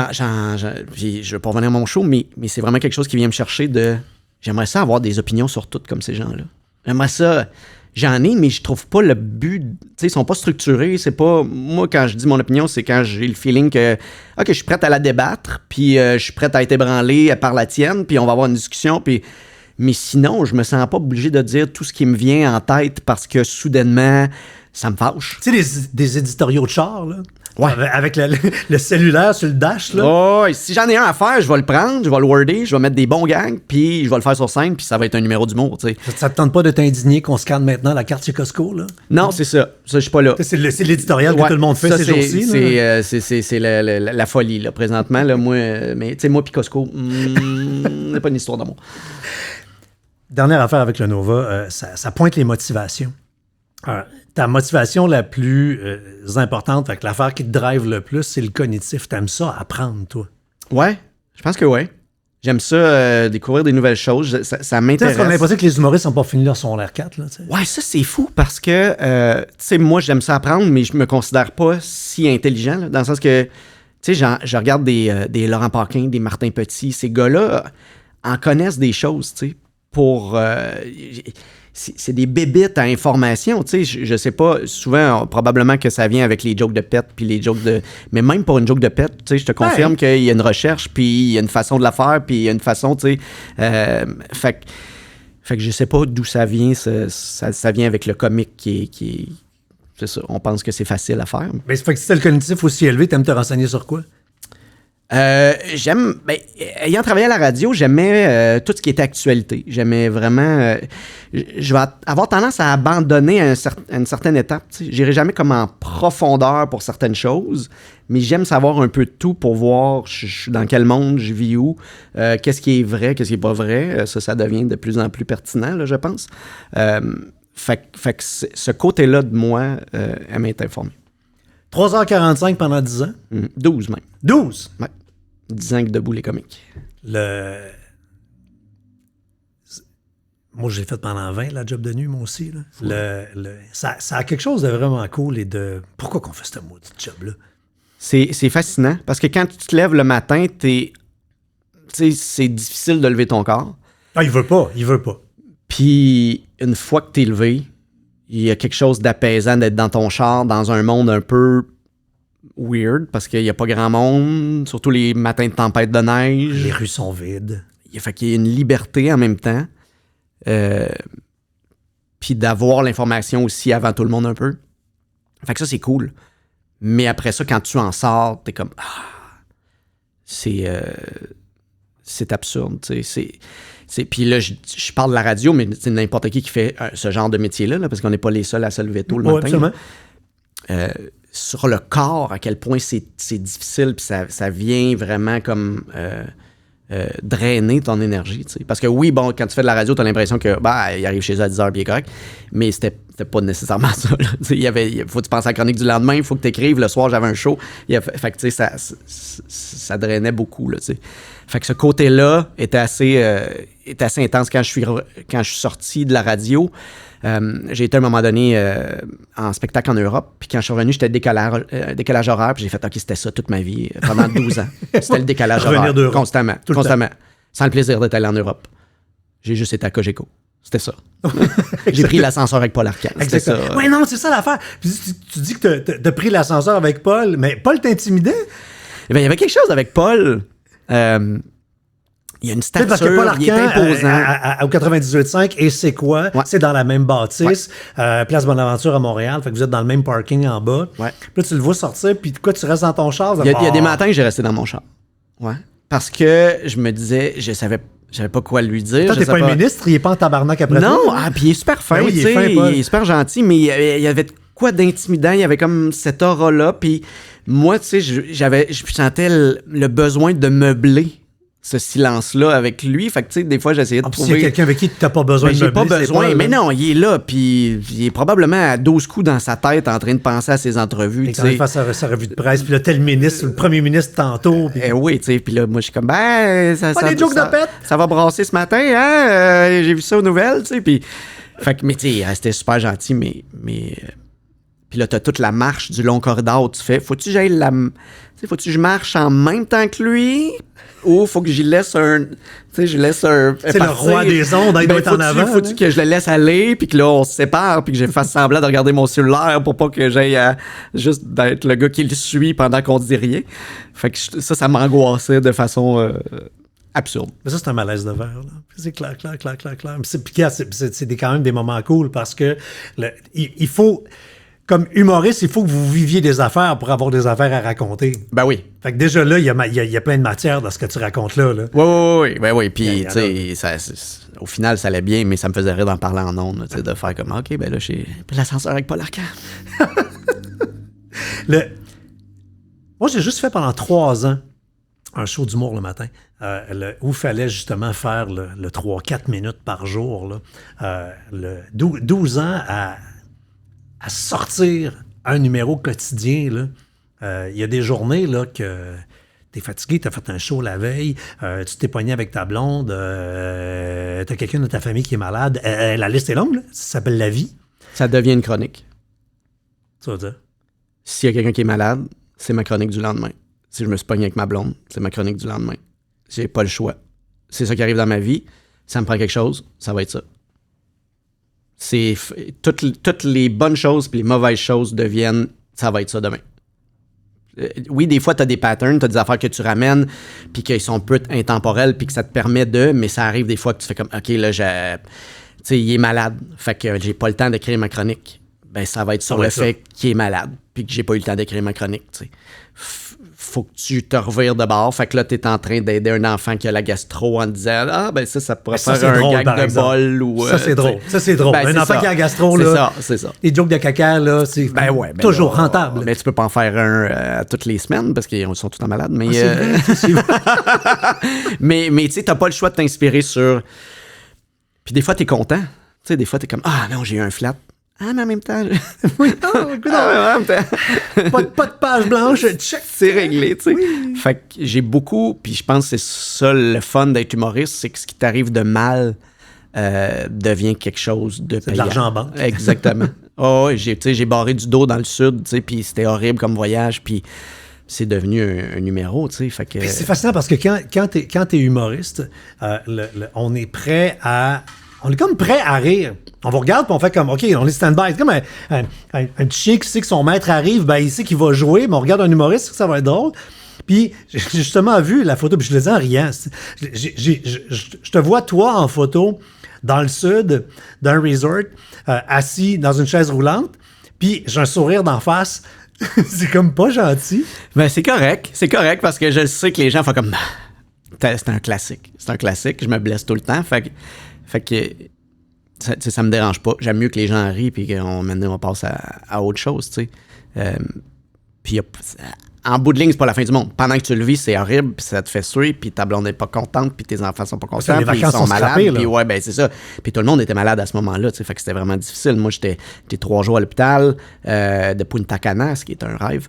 S4: puis je vais pas revenir à mon show, mais c'est vraiment quelque chose qui vient me chercher de... J'aimerais ça avoir des opinions sur tout comme ces gens-là. J'aimerais ça... J'en ai, mais je trouve pas le but... Tu sais, ils sont pas structurés. C'est pas... Moi, quand je dis mon opinion, c'est quand j'ai le feeling que... OK, je suis prête à la débattre, puis je suis prête à être ébranlé par la tienne, puis on va avoir une discussion, puis... Mais sinon, je me sens pas obligé de dire tout ce qui me vient en tête parce que, soudainement, ça me fâche.
S1: Tu sais, des éditoriaux de char, là?
S4: Ouais.
S1: Avec le cellulaire sur le dash, là.
S4: Oh, si j'en ai un à faire, je vais le prendre, je vais le worder, je vais mettre des bons gags, puis je vais le faire sur scène, puis ça va être un numéro d'humour, tu sais.
S1: Ça te tente pas de t'indigner qu'on scanne maintenant la carte chez Costco, là?
S4: Non, c'est ça. Ça, je suis pas là.
S1: C'est l'éditorial que tout le monde fait ces jours-ci, là.
S4: C'est la folie, là, présentement. Là, moi, mais tu sais, moi puis Costco, c'est pas une histoire d'amour.
S1: Dernière affaire avec le Nova, ça pointe les motivations. Ta motivation la plus importante, fait que l'affaire qui te drive le plus, c'est le cognitif. T'aimes ça apprendre, toi?
S4: Ouais, je pense que ouais. J'aime ça, découvrir des nouvelles choses. Ça m'intéresse.
S1: On a l'impression que les humoristes n'ont pas fini leur secondaire 4. Là, t'sais.
S4: Ouais, ça, c'est fou parce que, tu sais, moi, j'aime ça apprendre, mais je me considère pas si intelligent, là, dans le sens que, tu sais, je regarde des Laurent Paquin, des Martin Petit. Ces gars-là en connaissent des choses, tu sais, pour... c'est des bébites à information, tu sais, je sais pas, souvent, probablement que ça vient avec les jokes de pète, puis les jokes de... Mais même pour une joke de pète, tu sais, je te confirme qu'il y a une recherche, puis il y a une façon de la faire, puis il y a une façon, tu sais... Fait que je sais pas d'où ça vient, ça vient avec le comique qui c'est ça, on pense que c'est facile à faire.
S1: Mais c'est fait que si t'as le cognitif aussi élevé, t'aimes te renseigner sur quoi?
S4: J'aime, ayant travaillé à la radio, j'aimais tout ce qui était actualité. J'aimais vraiment... je vais avoir tendance à abandonner à une certaine étape. Je n'irai jamais comme en profondeur pour certaines choses, mais j'aime savoir un peu de tout pour voir dans quel monde je vis où, qu'est-ce qui est vrai, qu'est-ce qui n'est pas vrai. Ça devient de plus en plus pertinent, là, je pense. Fait que ce côté-là de moi aime être informé.
S1: 3h45 pendant 10 ans?
S4: 12 même.
S1: 12?
S4: Ouais. 10 ans que debout les comiques.
S1: Moi, j'ai fait pendant 20 la job de nuit, moi aussi. Là. Ça a quelque chose de vraiment cool et de... Pourquoi qu'on fait ce maudit job-là?
S4: C'est fascinant parce que quand tu te lèves le matin, c'est difficile de lever ton corps.
S1: Ah, il veut pas.
S4: Puis, une fois que t'es levé, il y a quelque chose d'apaisant d'être dans ton char, dans un monde un peu weird, parce qu'il n'y a pas grand monde, surtout les matins de tempête de neige.
S1: Les rues sont vides.
S4: Fait qu'il y a une liberté en même temps. Puis d'avoir l'information aussi avant tout le monde un peu. Fait que ça, c'est cool. Mais après ça, quand tu en sors, t'es comme... c'est absurde, tu sais. Puis là, je parle de la radio, mais c'est n'importe qui fait ce genre de métier-là, là, parce qu'on n'est pas les seuls à se lever tôt le matin.
S1: Absolument.
S4: Sur le corps, à quel point c'est difficile, puis ça vient vraiment comme drainer ton énergie. T'sais. Parce que oui, bon, quand tu fais de la radio, tu as l'impression que il arrive chez eux à 10h, puis il est correct, mais c'était pas nécessairement ça. Il faut que tu penses à la chronique du lendemain, il faut que tu écrives. Le soir, j'avais un show. Fait que ça drainait beaucoup. Là, t'sais. Fait que ce côté-là était assez intense quand je suis sorti de la radio. J'ai été à un moment donné en spectacle en Europe, puis quand je suis revenu, j'étais décalage horaire, puis j'ai fait « OK, c'était ça toute ma vie, pendant 12 ans. » C'était le décalage horaire, constamment. Sans le plaisir d'être allé en Europe. J'ai juste été à Cogeco. C'était ça. J'ai pris l'ascenseur avec Paul Arcand.
S1: Exactement. Oui, non, c'est ça l'affaire. Puis tu dis que t'as pris l'ascenseur avec Paul, mais Paul t'intimidait?
S4: Eh bien, il y avait quelque chose avec Paul. Il y a une stature,
S1: parce que Paul Arcand,
S4: il est imposant.
S1: Au 98.5, et c'est quoi? Ouais. C'est dans la même bâtisse, Place Bonaventure à Montréal, fait que vous êtes dans le même parking en bas. Ouais. Puis là, tu le vois sortir, puis quoi, tu restes dans ton char?
S4: Il y a des matins que j'ai resté dans mon char. Ouais. Parce que je me disais, je savais pas quoi lui dire.
S1: Toi, t'es pas un ministre, il est pas en tabarnak après
S4: non,
S1: toi.
S4: Non, puis il est super fin,
S1: oui, il
S4: est super gentil, mais il y avait quoi d'intimidant, il y avait comme cette aura-là, puis moi, tu sais, je sentais le besoin de meubler ce silence-là avec lui. Fait que, tu sais, des fois, j'essayais de trouver...
S1: S'il y a quelqu'un avec qui tu n'as pas besoin de
S4: meubler,
S1: j'ai
S4: pas besoin. Mais non, il est là, puis il est probablement à 12 coups dans sa tête en train de penser à ses entrevues.
S1: Et quand il fait sa revue de presse, puis là, tel ministre, le premier ministre tantôt. Puis...
S4: oui, tu sais, puis là, moi, je suis comme,
S1: des jokes de pète!
S4: Ça va brasser ce matin, hein? J'ai vu ça aux nouvelles, tu sais, puis... Fait que, mais tu sais, il restait super gentil, mais... Puis là, t'as toute la marche du long corridor où tu fais, faut-tu que j'aille faut-tu que je marche en même temps que lui? Ou faut que j'y laisse un... Tu sais, je laisse un...
S1: C'est le roi des ondes, il doit être en avant.
S4: Faut-tu que je le laisse aller, puis que là, on se sépare, puis que je fasse semblant de regarder mon cellulaire pour pas que j'aille juste d'être le gars qui le suit pendant qu'on dit rien. Fait que ça m'angoissait de façon... absurde.
S1: Mais ça, c'est un malaise de verre. Là. C'est clair. C'est quand même des moments cool parce que il faut... Comme humoriste, il faut que vous viviez des affaires pour avoir des affaires à raconter.
S4: Ben oui.
S1: Fait que déjà là, il y a plein de matière dans ce que tu racontes là.
S4: Oui. Ben oui. Puis, tu sais, au final, ça allait bien, mais ça me faisait rire d'en parler en ondes, de faire comme, OK, ben là, j'ai pris l'ascenseur avec Paul Arcand.
S1: Moi, j'ai juste fait pendant 3 ans un show d'humour le matin, où il fallait justement faire le 3-4 minutes par jour. Là. 12 ans à sortir un numéro quotidien. Il y a des journées là, que t'es fatigué, t'as fait un show la veille, tu t'es pogné avec ta blonde, t'as quelqu'un de ta famille qui est malade. La liste est longue, là. Ça s'appelle la vie.
S4: Ça devient une chronique.
S1: Tu vas dire?
S4: S'il y a quelqu'un qui est malade, c'est ma chronique du lendemain. Si je me suis pogné avec ma blonde, c'est ma chronique du lendemain. J'ai pas le choix. C'est ça qui arrive dans ma vie. Ça me prend quelque chose, ça va être ça. C'est toutes les bonnes choses puis les mauvaises choses deviennent ça va être ça demain. Oui, des fois, tu as des patterns, tu as des affaires que tu ramènes puis qu'ils sont un peu intemporels puis que ça te permet mais ça arrive des fois que tu fais comme OK, là, tu sais, il est malade, fait que j'ai pas le temps d'écrire ma chronique. Ben, ça va être sur le fait qu'il est malade puis que j'ai pas eu le temps d'écrire ma chronique, tu sais. Faut que tu te revires de bord. Fait que là, t'es en train d'aider un enfant qui a la gastro en disant ben ça pourrait faire un
S1: drôle,
S4: gag de bol. Ou,
S1: ça, c'est drôle. Ça, c'est drôle. Ben, un enfant qui a la gastro, là.
S4: C'est ça.
S1: Les jokes de caca, là, c'est toujours rentable.
S4: Mais tu peux pas en faire un toutes les semaines parce qu'ils sont tout le temps malades. Mais, mais tu sais, t'as pas le choix de t'inspirer sur. Puis des fois, t'es content. Tu sais, des fois, t'es comme non, j'ai eu un flat. Ah, mais en même temps...
S1: Oui, non, écoute,
S4: en même temps...
S1: pas de page blanche, check.
S4: C'est réglé, tu sais.
S1: Oui.
S4: Fait que j'ai beaucoup... Puis je pense que c'est ça le fun d'être humoriste, c'est que ce qui t'arrive de mal devient quelque chose de
S1: C'est de
S4: payant.
S1: l'argent en banque.
S4: Exactement. Oh, oui, j'ai barré du dos dans le sud, tu sais, puis c'était horrible comme voyage, puis c'est devenu un numéro, tu sais. Fait que...
S1: Puis c'est fascinant parce que quand t'es humoriste, on est prêt à... On est comme prêt à rire. On vous regarde puis on fait comme, OK, on est stand-by. C'est comme un petit chien qui sait que son maître arrive, ben il sait qu'il va jouer, mais on regarde un humoriste, ça va être drôle. Puis j'ai justement vu la photo, puis je le dis en riant. Je te vois, toi, en photo, dans le sud, d'un resort, assis dans une chaise roulante, puis j'ai un sourire d'en face. C'est comme pas gentil.
S4: Ben, c'est correct parce que je sais que les gens font comme... C'est un classique. C'est un classique. Je me blesse tout le temps. Fait que ça me dérange pas. J'aime mieux que les gens rient puis maintenant on passe à autre chose, tu sais. Puis en bout de ligne, c'est pas la fin du monde. Pendant que tu le vis, c'est horrible, puis ça te fait suer, puis ta blonde n'est pas contente, puis tes enfants sont pas contents,
S1: les
S4: puis ils
S1: vacances
S4: sont
S1: sont
S4: malades.
S1: scrappées, là.
S4: Puis ouais, ben c'est ça. Puis tout le monde était malade à ce moment-là, tu sais. Fait que c'était vraiment difficile. Moi, j'étais 3 jours à l'hôpital de Punta Cana, ce qui est un rêve.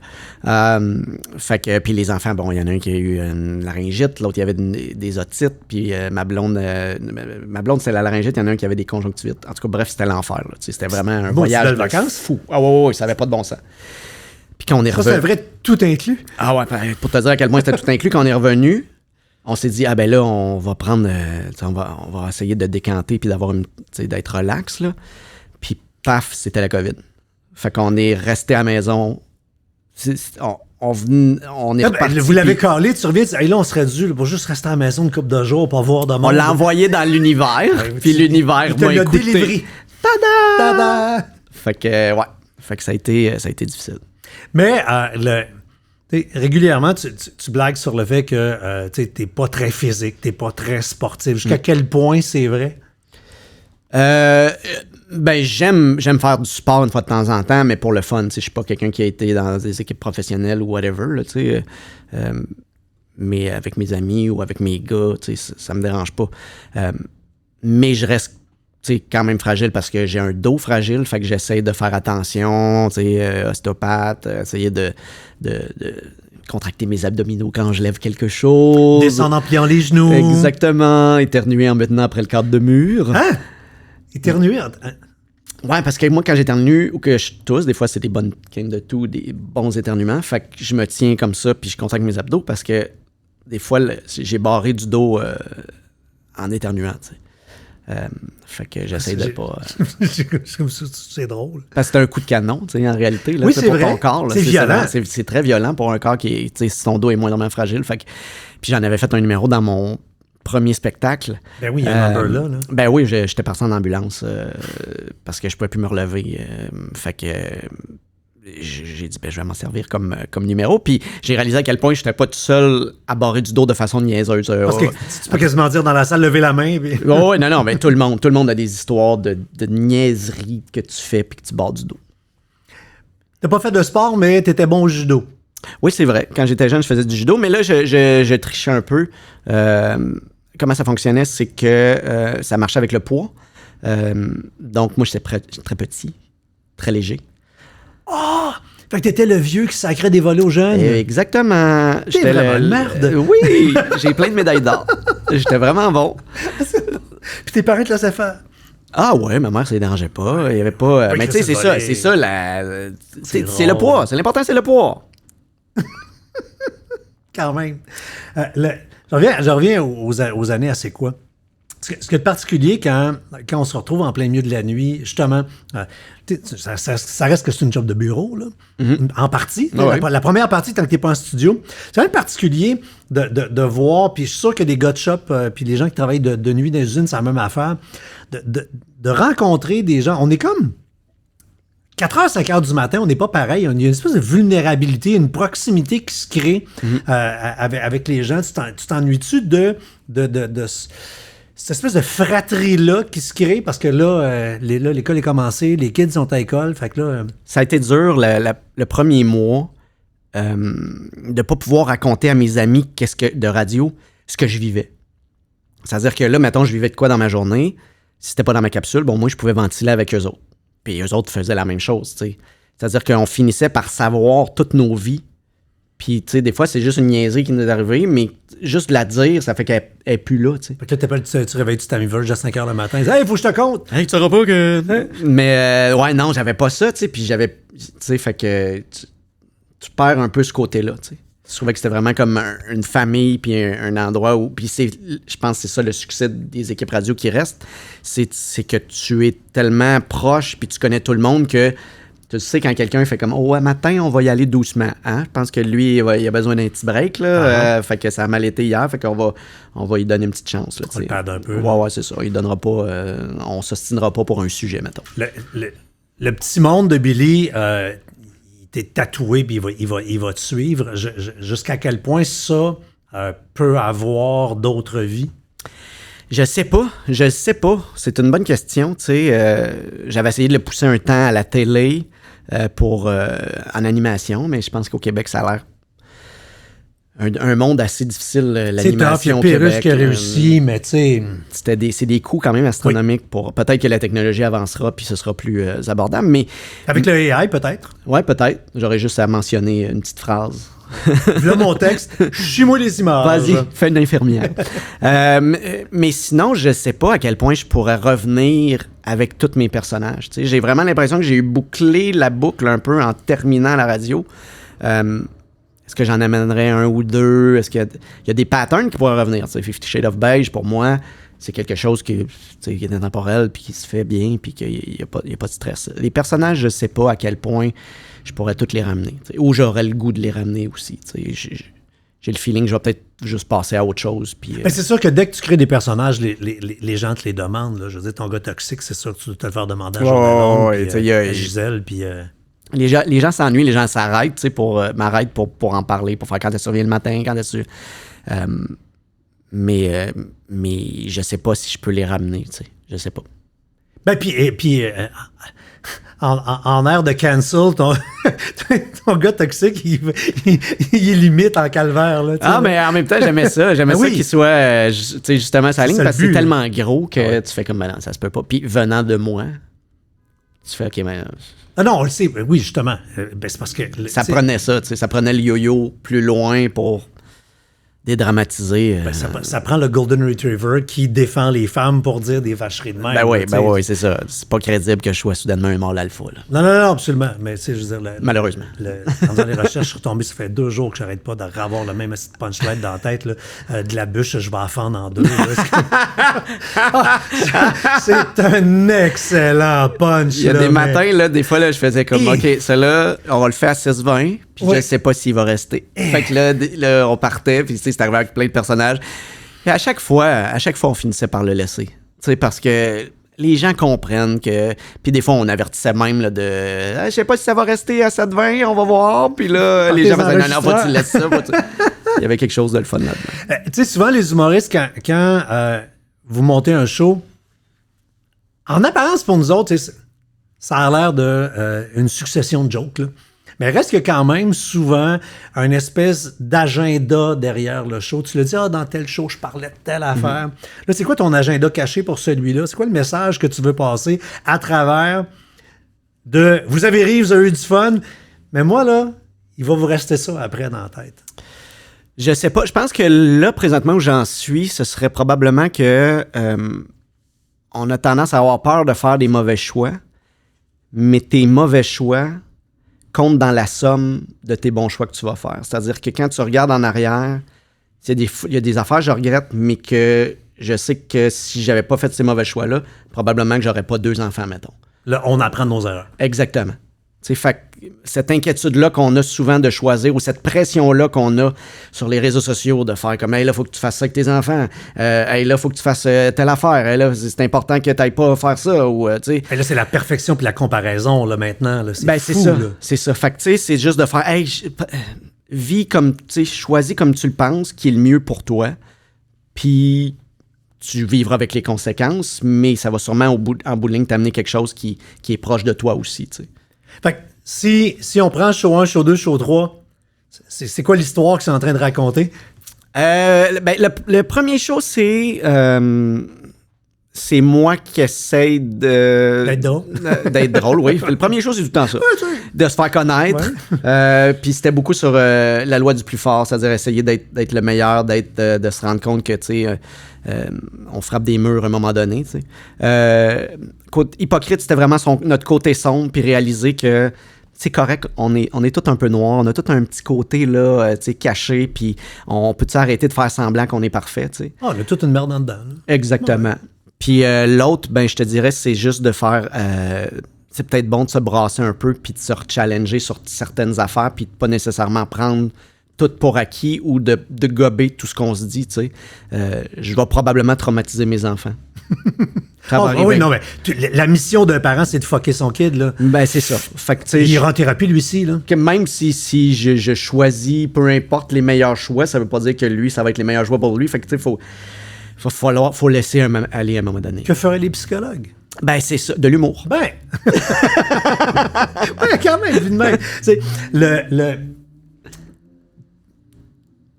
S4: Fait que, puis les enfants, bon, il y en a un qui a eu une laryngite, l'autre, il y avait des otites, puis ma blonde, c'était la laryngite, il y en a un qui avait des conjonctivites. En tout cas, bref, c'était l'enfer, là. Tu sais, c'était vraiment un voyage de
S1: vacances
S4: fou. Ah ouais, ça avait pas de bon sens. Puis quand on est
S1: Ça,
S4: revenu...
S1: c'est un vrai tout inclus.
S4: Ah ouais, pour te dire à quel point c'était tout inclus, quand on est revenu, on s'est dit, ah ben là, on va prendre, on va essayer de décanter puis d'être relax, là. Puis paf, c'était la COVID. Fait qu'on est resté à la maison. On est reparti.
S1: Vous l'avez calé, tu reviens, tu dis, hey, là, on serait dû pour juste rester à la maison une couple de jours pour voir de monde.
S4: On l'a envoyé dans l'univers, puis l'univers
S1: il te
S4: m'a
S1: l'a
S4: écouté.
S1: délivré.
S4: Tada! Fait que, ouais. Fait que ça a été difficile.
S1: Mais régulièrement, tu blagues sur le fait que t'es pas très physique, t'es pas très sportif. Jusqu'à quel point c'est vrai?
S4: Ben, j'aime faire du sport une fois de temps en temps, mais pour le fun. Je suis pas quelqu'un qui a été dans des équipes professionnelles ou whatever, là, mais avec mes amis ou avec mes gars, ça me dérange pas. Mais je reste quand même fragile parce que j'ai un dos fragile, fait que j'essaie de faire attention, ostéopathe, essayer de contracter mes abdominaux quand je lève quelque chose.
S1: Descendre en pliant les genoux.
S4: Exactement, éternuer en me tenant après le cadre de mur.
S1: Hein? Éternuer?
S4: Ouais, parce que moi, quand j'éternue ou que je tousse, des fois, c'est des bonnes quintes de tout, des bons éternuements, fait que je me tiens comme ça puis je contracte mes abdos parce que des fois, j'ai barré du dos en éternuant, tu sais. Fait que j'essaie de pas...
S1: C'est drôle.
S4: Parce que c'est un coup de canon, tu sais, en réalité. Là,
S1: oui, c'est
S4: pour
S1: vrai.
S4: ton corps, là,
S1: c'est violent.
S4: C'est très violent pour un corps qui est... Tu sais, si ton dos est moindrement fragile. Fait que, puis j'en avais fait un numéro dans mon premier spectacle.
S1: Ben oui, il y a un number là.
S4: Ben oui, j'étais parti en ambulance parce que je pouvais plus me relever. Fait que... j'ai dit, ben, je vais m'en servir comme numéro. Puis j'ai réalisé à quel point je n'étais pas tout seul à barrer du dos de façon niaiseuse.
S1: Parce que tu peux quasiment dire dans la salle, lever la main. Puis...
S4: Oh, non, mais tout le monde a des histoires de niaiseries que tu fais puis que tu barres du dos.
S1: T'as pas fait de sport, mais t'étais bon au judo.
S4: Oui, c'est vrai. Quand j'étais jeune, je faisais du judo, mais là, je trichais un peu. Comment ça fonctionnait, c'est que ça marchait avec le poids. Donc, moi, j'étais très petit, très léger.
S1: Oh! Fait que t'étais le vieux qui sacrait des volets aux jeunes.
S4: Exactement.
S1: T'es vraiment une merde.
S4: Oui, j'ai plein de médailles d'or. J'étais vraiment bon.
S1: Puis tes parents te laissaient faire.
S4: Ah ouais, ma mère, ça ne dérangeait pas. Il y avait pas... mais tu sais, c'est ça. C'est le poids. C'est l'important, c'est le poids.
S1: Quand même. Je reviens aux années à c'est quoi? Ce qui est particulier quand on se retrouve en plein milieu de la nuit, justement, ça reste que c'est une job de bureau, là, en partie.
S4: Ah ouais.
S1: La première partie, tant que tu n'es pas en studio, c'est quand même particulier de voir, puis je suis sûr que des gars de shop, puis les gens qui travaillent de nuit dans les usines, c'est la même affaire, de rencontrer des gens. On est comme 4h, 5h du matin, on n'est pas pareil. Il y a une espèce de vulnérabilité, une proximité qui se crée avec les gens. Tu t'ennuies-tu de cette espèce de fratrie-là qui se crée parce que là, l'école est commencée, les kids sont à l'école, fait que là...
S4: Ça a été dur le premier mois de ne pas pouvoir raconter à mes amis de radio ce que je vivais. C'est-à-dire que là, mettons, je vivais de quoi dans ma journée. Si c'était pas dans ma capsule, bon, moi, je pouvais ventiler avec eux autres. puis eux autres faisaient la même chose, tu sais. C'est-à-dire qu'on finissait par savoir toutes nos vies. Puis, tu sais, des fois, c'est juste une niaiserie qui nous est arrivée, mais juste la dire, ça fait qu'elle est plus là, tu sais.
S1: Fait que là, tu réveilles ta Verge à 5 h le matin. Hey, faut que je te compte!
S4: Hey, tu sauras pas que. Mais, ouais, non, j'avais pas ça, tu sais. Puis j'avais. Tu sais, fait que. Tu perds un peu ce côté-là, tu sais. Je trouvais que c'était vraiment comme une famille, puis un endroit où. Puis je pense que c'est ça le succès des équipes radio qui restent. C'est que tu es tellement proche, puis tu connais tout le monde que. Tu sais, quand quelqu'un fait comme « Oh, matin, on va y aller doucement. Hein? » Je pense que lui, il a besoin d'un petit break. Là. Fait que ça a mal été hier. Fait qu'on va lui donner une petite chance. Là,
S1: on le perd un peu.
S4: Ouais, c'est ça. Il donnera pas... on s'ostinera pas pour un sujet, mettons.
S1: Le petit monde de Billy, il t'est tatoué puis il va te suivre. Jusqu'à quel point ça peut avoir d'autres vies?
S4: Je sais pas. C'est une bonne question. Tu sais, j'avais essayé de le pousser un temps à la télé en animation, mais je pense qu'au Québec, ça a l'air un monde assez difficile, l'animation au Québec.
S1: C'est Perruche qui a réussi, mais tu sais...
S4: C'est des coûts quand même astronomiques pour... Peut-être que la technologie avancera puis ce sera plus abordable, mais...
S1: Avec le AI, peut-être?
S4: Ouais, peut-être. J'aurais juste à mentionner une petite phrase.
S1: Là, mon texte, suis-moi les images.
S4: Vas-y, fais une infirmière. Mais sinon, je sais pas à quel point je pourrais revenir avec tous mes personnages. Tu sais, j'ai vraiment l'impression que j'ai bouclé la boucle un peu en terminant la radio. Est-ce que j'en amènerais un ou deux? Est-ce qu'il y a des patterns qui pourraient revenir? Tu sais, 50 Shades of Beige, pour moi, c'est quelque chose qui est intemporel puis qui se fait bien puis qu'il n'y a pas de stress. Les personnages, je sais pas à quel point je pourrais tous les ramener. T'sais, ou j'aurais le goût de les ramener aussi. J'ai le feeling que je vais peut-être juste passer à autre chose. Puis,
S1: c'est sûr que dès que tu crées des personnages, les gens te les demandent. Là. Je veux dire, ton gars toxique, c'est sûr que tu dois te le faire demander à Jean à Gisèle. Puis,
S4: les gens s'ennuient, les gens s'arrêtent m'arrêtent pour en parler, pour faire quand est-ce que tu reviens le matin, quand est-ce que... mais je sais pas si je peux les ramener. Je sais pas.
S1: Ben, puis en air de cancel, ton gars toxique, il est limite en calvaire. Là,
S4: mais en même temps, j'aimais ça. J'aimais ça qu'il soit justement sa ligne parce que c'est tellement gros que tu fais comme, ben non, ça se peut pas. Puis venant de moi, tu fais, OK, ben...
S1: Ah non, on le sait. Oui, justement. C'est parce que...
S4: Ça prenait ça, ça prenait le yo-yo plus loin pour... dédramatiser.
S1: Ça prend le Golden Retriever qui défend les femmes pour dire des vacheries de même.
S4: Ben oui, c'est ça. C'est pas crédible que je sois soudainement un mâle alpha. Là.
S1: Non, absolument. Mais tu sais, je veux dire...
S4: Malheureusement.
S1: En faisant les recherches, je suis retombé, ça fait 2 jours que j'arrête pas de revoir le même punchline dans la tête. Là. De la bûche, je vais la fendre en 2. C'est un excellent punch.
S4: Il y a des matins, là, des fois, là, je faisais comme, OK, celui-là, on va le faire à 6-20, puis je sais pas s'il va rester. Fait que là, on partait, puis c'est arrivé avec plein de personnages. Et à chaque fois, on finissait par le laisser. Parce que les gens comprennent que... Puis des fois, on avertissait même là, de... je sais pas si ça va rester à 7-20, on va voir. Puis là, les gens faisaient, non, faut-tu laisser ça? Il y avait quelque chose de le fun là-dedans.
S1: Tu sais, souvent, les humoristes, quand vous montez un show, en apparence, pour nous autres, ça a l'air d'une succession de jokes, là. Mais reste que quand même souvent une espèce d'agenda derrière le show. Tu le dis, dans tel show, je parlais de telle affaire. Là, c'est quoi ton agenda caché pour celui-là? C'est quoi le message que tu veux passer à travers de « Vous avez ri, vous avez eu du fun, mais moi, là, il va vous rester ça après dans la tête. »
S4: Je sais pas. Je pense que là, présentement, où j'en suis, ce serait probablement que on a tendance à avoir peur de faire des mauvais choix, mais tes mauvais choix compte dans la somme de tes bons choix que tu vas faire. C'est-à-dire que quand tu regardes en arrière, il y a des affaires que je regrette, mais que je sais que si j'avais pas fait ces mauvais choix-là, probablement que j'aurais pas 2 enfants, mettons.
S1: Là, on apprend de nos erreurs.
S4: Exactement. Fait que cette inquiétude-là qu'on a souvent de choisir ou cette pression-là qu'on a sur les réseaux sociaux de faire comme « Hey, là, il faut que tu fasses ça avec tes enfants. Hey, là, il faut que tu fasses telle affaire. Hey, là, c'est important que tu n'ailles pas faire ça. » ou
S1: Hey, là, c'est la perfection puis la comparaison, là, maintenant. Là, c'est fou,
S4: ça.
S1: Là.
S4: C'est ça. Fait que, tu sais, c'est juste de faire « Hey, vis comme, tu sais, choisis comme tu le penses, qui est le mieux pour toi. Puis tu vivras avec les conséquences, mais ça va sûrement, en bout de ligne, t'amener quelque chose qui est proche de toi aussi, tu sais.
S1: Fait que si on prend show 1, show 2, show 3, c'est quoi l'histoire que c'est en train de raconter?
S4: Le premier show, c'est c'est moi qui essaye
S1: D'être drôle.
S4: D'être drôle, oui. Le premier show, c'est tout le temps ça. De se faire connaître. Puis c'était beaucoup sur la loi du plus fort, c'est-à-dire essayer d'être le meilleur, de se rendre compte que, tu sais, on frappe des murs à un moment donné, tu sais. Hypocrite, c'était vraiment notre côté sombre, puis réaliser que c'est correct, on est tous un peu noirs, on a tout un petit côté là, tu sais, caché, puis on peut-tu arrêter de faire semblant qu'on est parfait, tu sais.
S1: On a toute une merde en dedans. Là.
S4: Exactement. Ouais. Puis l'autre, ben je te dirais, c'est juste de faire... c'est peut-être bon de se brasser un peu puis de se challenger sur certaines affaires puis de pas nécessairement prendre tout pour acquis ou de gober tout ce qu'on se dit, tu sais. Je vais probablement traumatiser mes enfants.
S1: Oui, non, mais la mission d'un parent, c'est de fucker son kid, là.
S4: Ben, c'est ça. Fait que,
S1: il ira en thérapie, lui aussi, là.
S4: Que même si je choisis, peu importe les meilleurs choix, ça veut pas dire que lui, ça va être les meilleurs choix pour lui. Fait que, tu sais, faut laisser aller à un moment donné.
S1: Que feraient les psychologues?
S4: Ben, c'est ça, de l'humour.
S1: Ben! Ouais, quand même, vu de même. C'est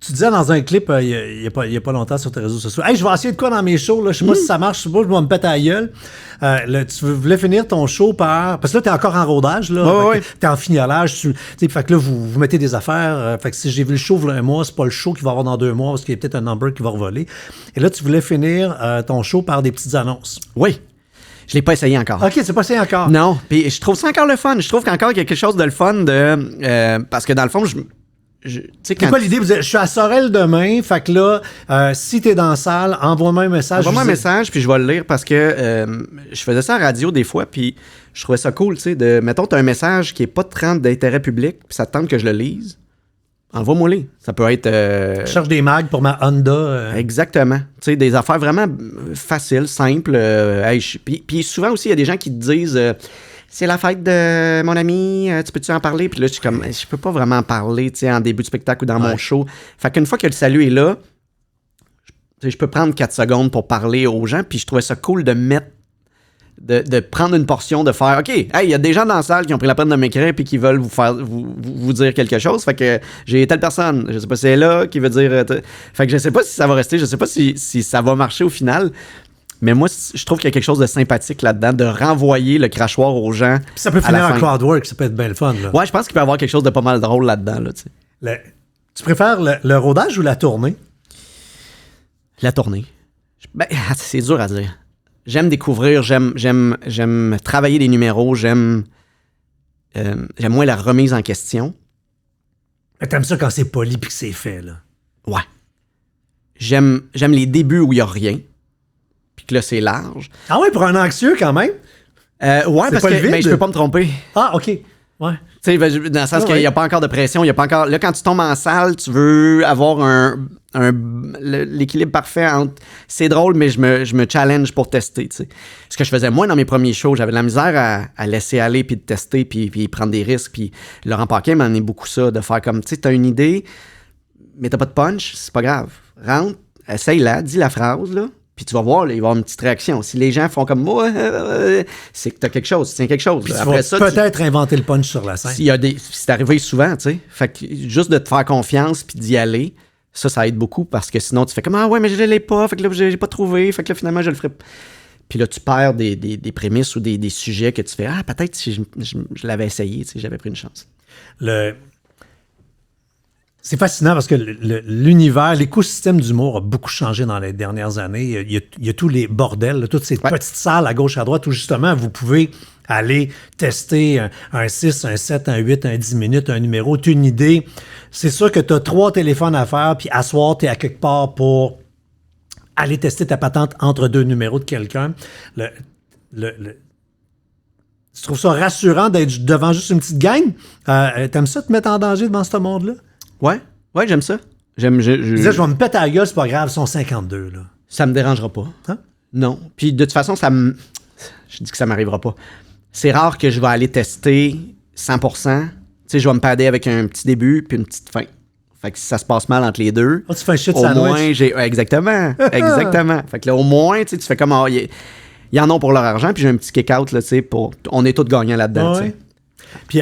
S1: tu disais dans un clip il y a pas longtemps sur tes réseaux sociaux, « Hey, je vais essayer de quoi dans mes shows, là? Je sais pas si ça marche, je sais pas, je vais me péter à la gueule. » Tu voulais finir ton show par... Parce que là, t'es encore en rodage, là.
S4: Ouais.
S1: T'es en fignolage. Fait que là, vous mettez des affaires. Fait que si j'ai vu le show il y a un mois, c'est pas le show qui va avoir dans 2 mois parce qu'il y a peut-être un number qui va revoler. Et là, tu voulais finir ton show par des petites annonces.
S4: Oui. Je l'ai pas essayé encore.
S1: OK, c'est pas essayé encore.
S4: Non, puis je trouve ça encore le fun. Je trouve qu'encore il y a quelque chose de le fun de... parce que dans le fond,
S1: c'est quoi l'idée? Je suis à Sorel demain, fait que là, si t'es dans la salle, envoie-moi un message.
S4: Envoie-moi un message, puis je vais le lire parce que je faisais ça à la radio des fois, puis je trouvais ça cool, tu sais, mettons, t'as un message qui est pas de rendre d'intérêt public, puis ça te tente que je le lise. Envoie-moi-les. Ça peut être...
S1: Je cherche des mags pour ma Honda.
S4: Exactement. Tu sais, des affaires vraiment faciles, simples. Puis souvent aussi, il y a des gens qui te disent... c'est la fête de mon ami, tu peux-tu en parler? Puis là, je suis comme, je peux pas vraiment en parler, tu sais, en début de spectacle ou dans mon show. Fait qu'une fois que le salut est là, je peux prendre 4 secondes pour parler aux gens, puis je trouvais ça cool de prendre une portion, de faire, OK, hey, il y a des gens dans la salle qui ont pris la peine de m'écrire puis qui veulent vous dire quelque chose. Fait que j'ai telle personne, je sais pas si elle est là, qui veut dire... Fait que je sais pas si ça va rester, je sais pas si ça va marcher au final. Mais moi, je trouve qu'il y a quelque chose de sympathique là-dedans, de renvoyer le crachoir aux gens. Puis
S1: ça peut finir en crowdwork, ça peut être bien le fun. Là.
S4: Ouais, je pense qu'il peut y avoir quelque chose de pas mal drôle là-dedans. Là,
S1: tu préfères le rodage ou la tournée?
S4: La tournée. Ben, c'est dur à dire. J'aime découvrir, j'aime travailler des numéros, j'aime moins la remise en question.
S1: Mais t'aimes ça quand c'est poli puis que c'est fait, là?
S4: Ouais. J'aime les débuts où il n'y a rien. Puis que là, c'est large.
S1: Ah ouais, pour un anxieux, quand même?
S4: Ouais, parce que je peux pas me tromper.
S1: Ah, OK. Ouais.
S4: Tu sais, dans le sens qu'il n'y a pas encore de pression, il y a pas encore... Là, quand tu tombes en salle, tu veux avoir l'équilibre parfait entre... C'est drôle, mais je me challenge pour tester, tu sais. Ce que je faisais moins dans mes premiers shows, j'avais de la misère à laisser aller, puis de tester, puis prendre des risques. Puis Laurent Paquin m'en est beaucoup ça, de faire comme, tu sais, t'as une idée, mais t'as pas de punch, c'est pas grave. Rentre, essaye-la, dis la phrase, là. Puis tu vas voir, là, il va y avoir une petite réaction. Si les gens font comme moi, c'est que t'as quelque chose, tu tiens quelque chose.
S1: Puis après ça, peut-être inventer le punch sur la scène.
S4: C'est arrivé souvent, tu sais. Fait que juste de te faire confiance puis d'y aller, ça aide beaucoup parce que sinon tu fais comme, ah ouais, mais je l'ai pas, fait que là, j'ai pas trouvé, fait que là, finalement, je le ferai. Puis là, tu perds des prémices ou des sujets que tu fais, ah, peut-être si je l'avais essayé, tu sais, j'avais pris une chance.
S1: C'est fascinant parce que l'univers, l'écosystème d'humour a beaucoup changé dans les dernières années. Il y a tous les bordels, là, toutes ces petites salles à gauche, à droite où justement vous pouvez aller tester un 6, un 7, un 8, un 10 minutes, un numéro, tu as une idée. C'est sûr que tu as 3 téléphones à faire, puis à soir, tu es à quelque part pour aller tester ta patente entre 2 numéros de quelqu'un. Tu trouves ça rassurant d'être devant juste une petite gang? T'aimes ça te mettre en danger devant ce monde-là?
S4: Ouais, j'aime ça.
S1: Je disais, je vais me péter à la gueule, c'est pas grave, ils sont 52, là.
S4: Ça me dérangera pas.
S1: Hein?
S4: Non. Puis de toute façon, je dis que ça m'arrivera pas. C'est rare que je vais aller tester 100%. Tu sais, je vais me padder avec un petit début puis une petite fin. Fait que si ça se passe mal entre les deux...
S1: Oh, tu fais un shit
S4: au
S1: sandwich.
S4: moins, exactement. Fait que là, au moins, tu fais comme... Ils en ont pour leur argent, puis j'ai un petit kick-out, là, tu sais, on est tous gagnants là-dedans, tu sais.
S1: Puis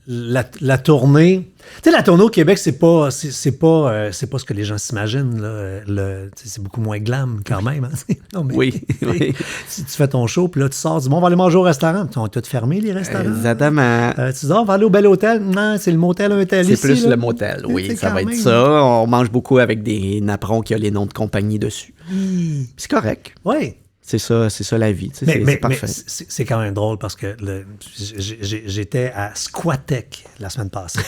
S1: la tournée... Tu sais, la tournée au Québec, c'est pas ce que les gens s'imaginent. Là. C'est beaucoup moins glam quand même. Hein? Non, mais,
S4: Oui, oui.
S1: Si tu fais ton show, puis là, tu sors, dis bon, on va aller manger au restaurant. Puis ils ont tous fermé, les restaurants.
S4: Exactement.
S1: Tu dis, on va aller au bel hôtel. Non, c'est le motel hôtel
S4: C'est
S1: ici.
S4: plus
S1: là.
S4: le motel, oui, ça
S1: quand
S4: va être
S1: même.
S4: ça. On mange beaucoup avec des napperons qui ont les noms de compagnie dessus. C'est correct.
S1: Oui.
S4: C'est ça la vie. Tu sais, c'est
S1: Mais
S4: parfait.
S1: c'est quand même drôle parce que j'étais à Squatec la semaine passée.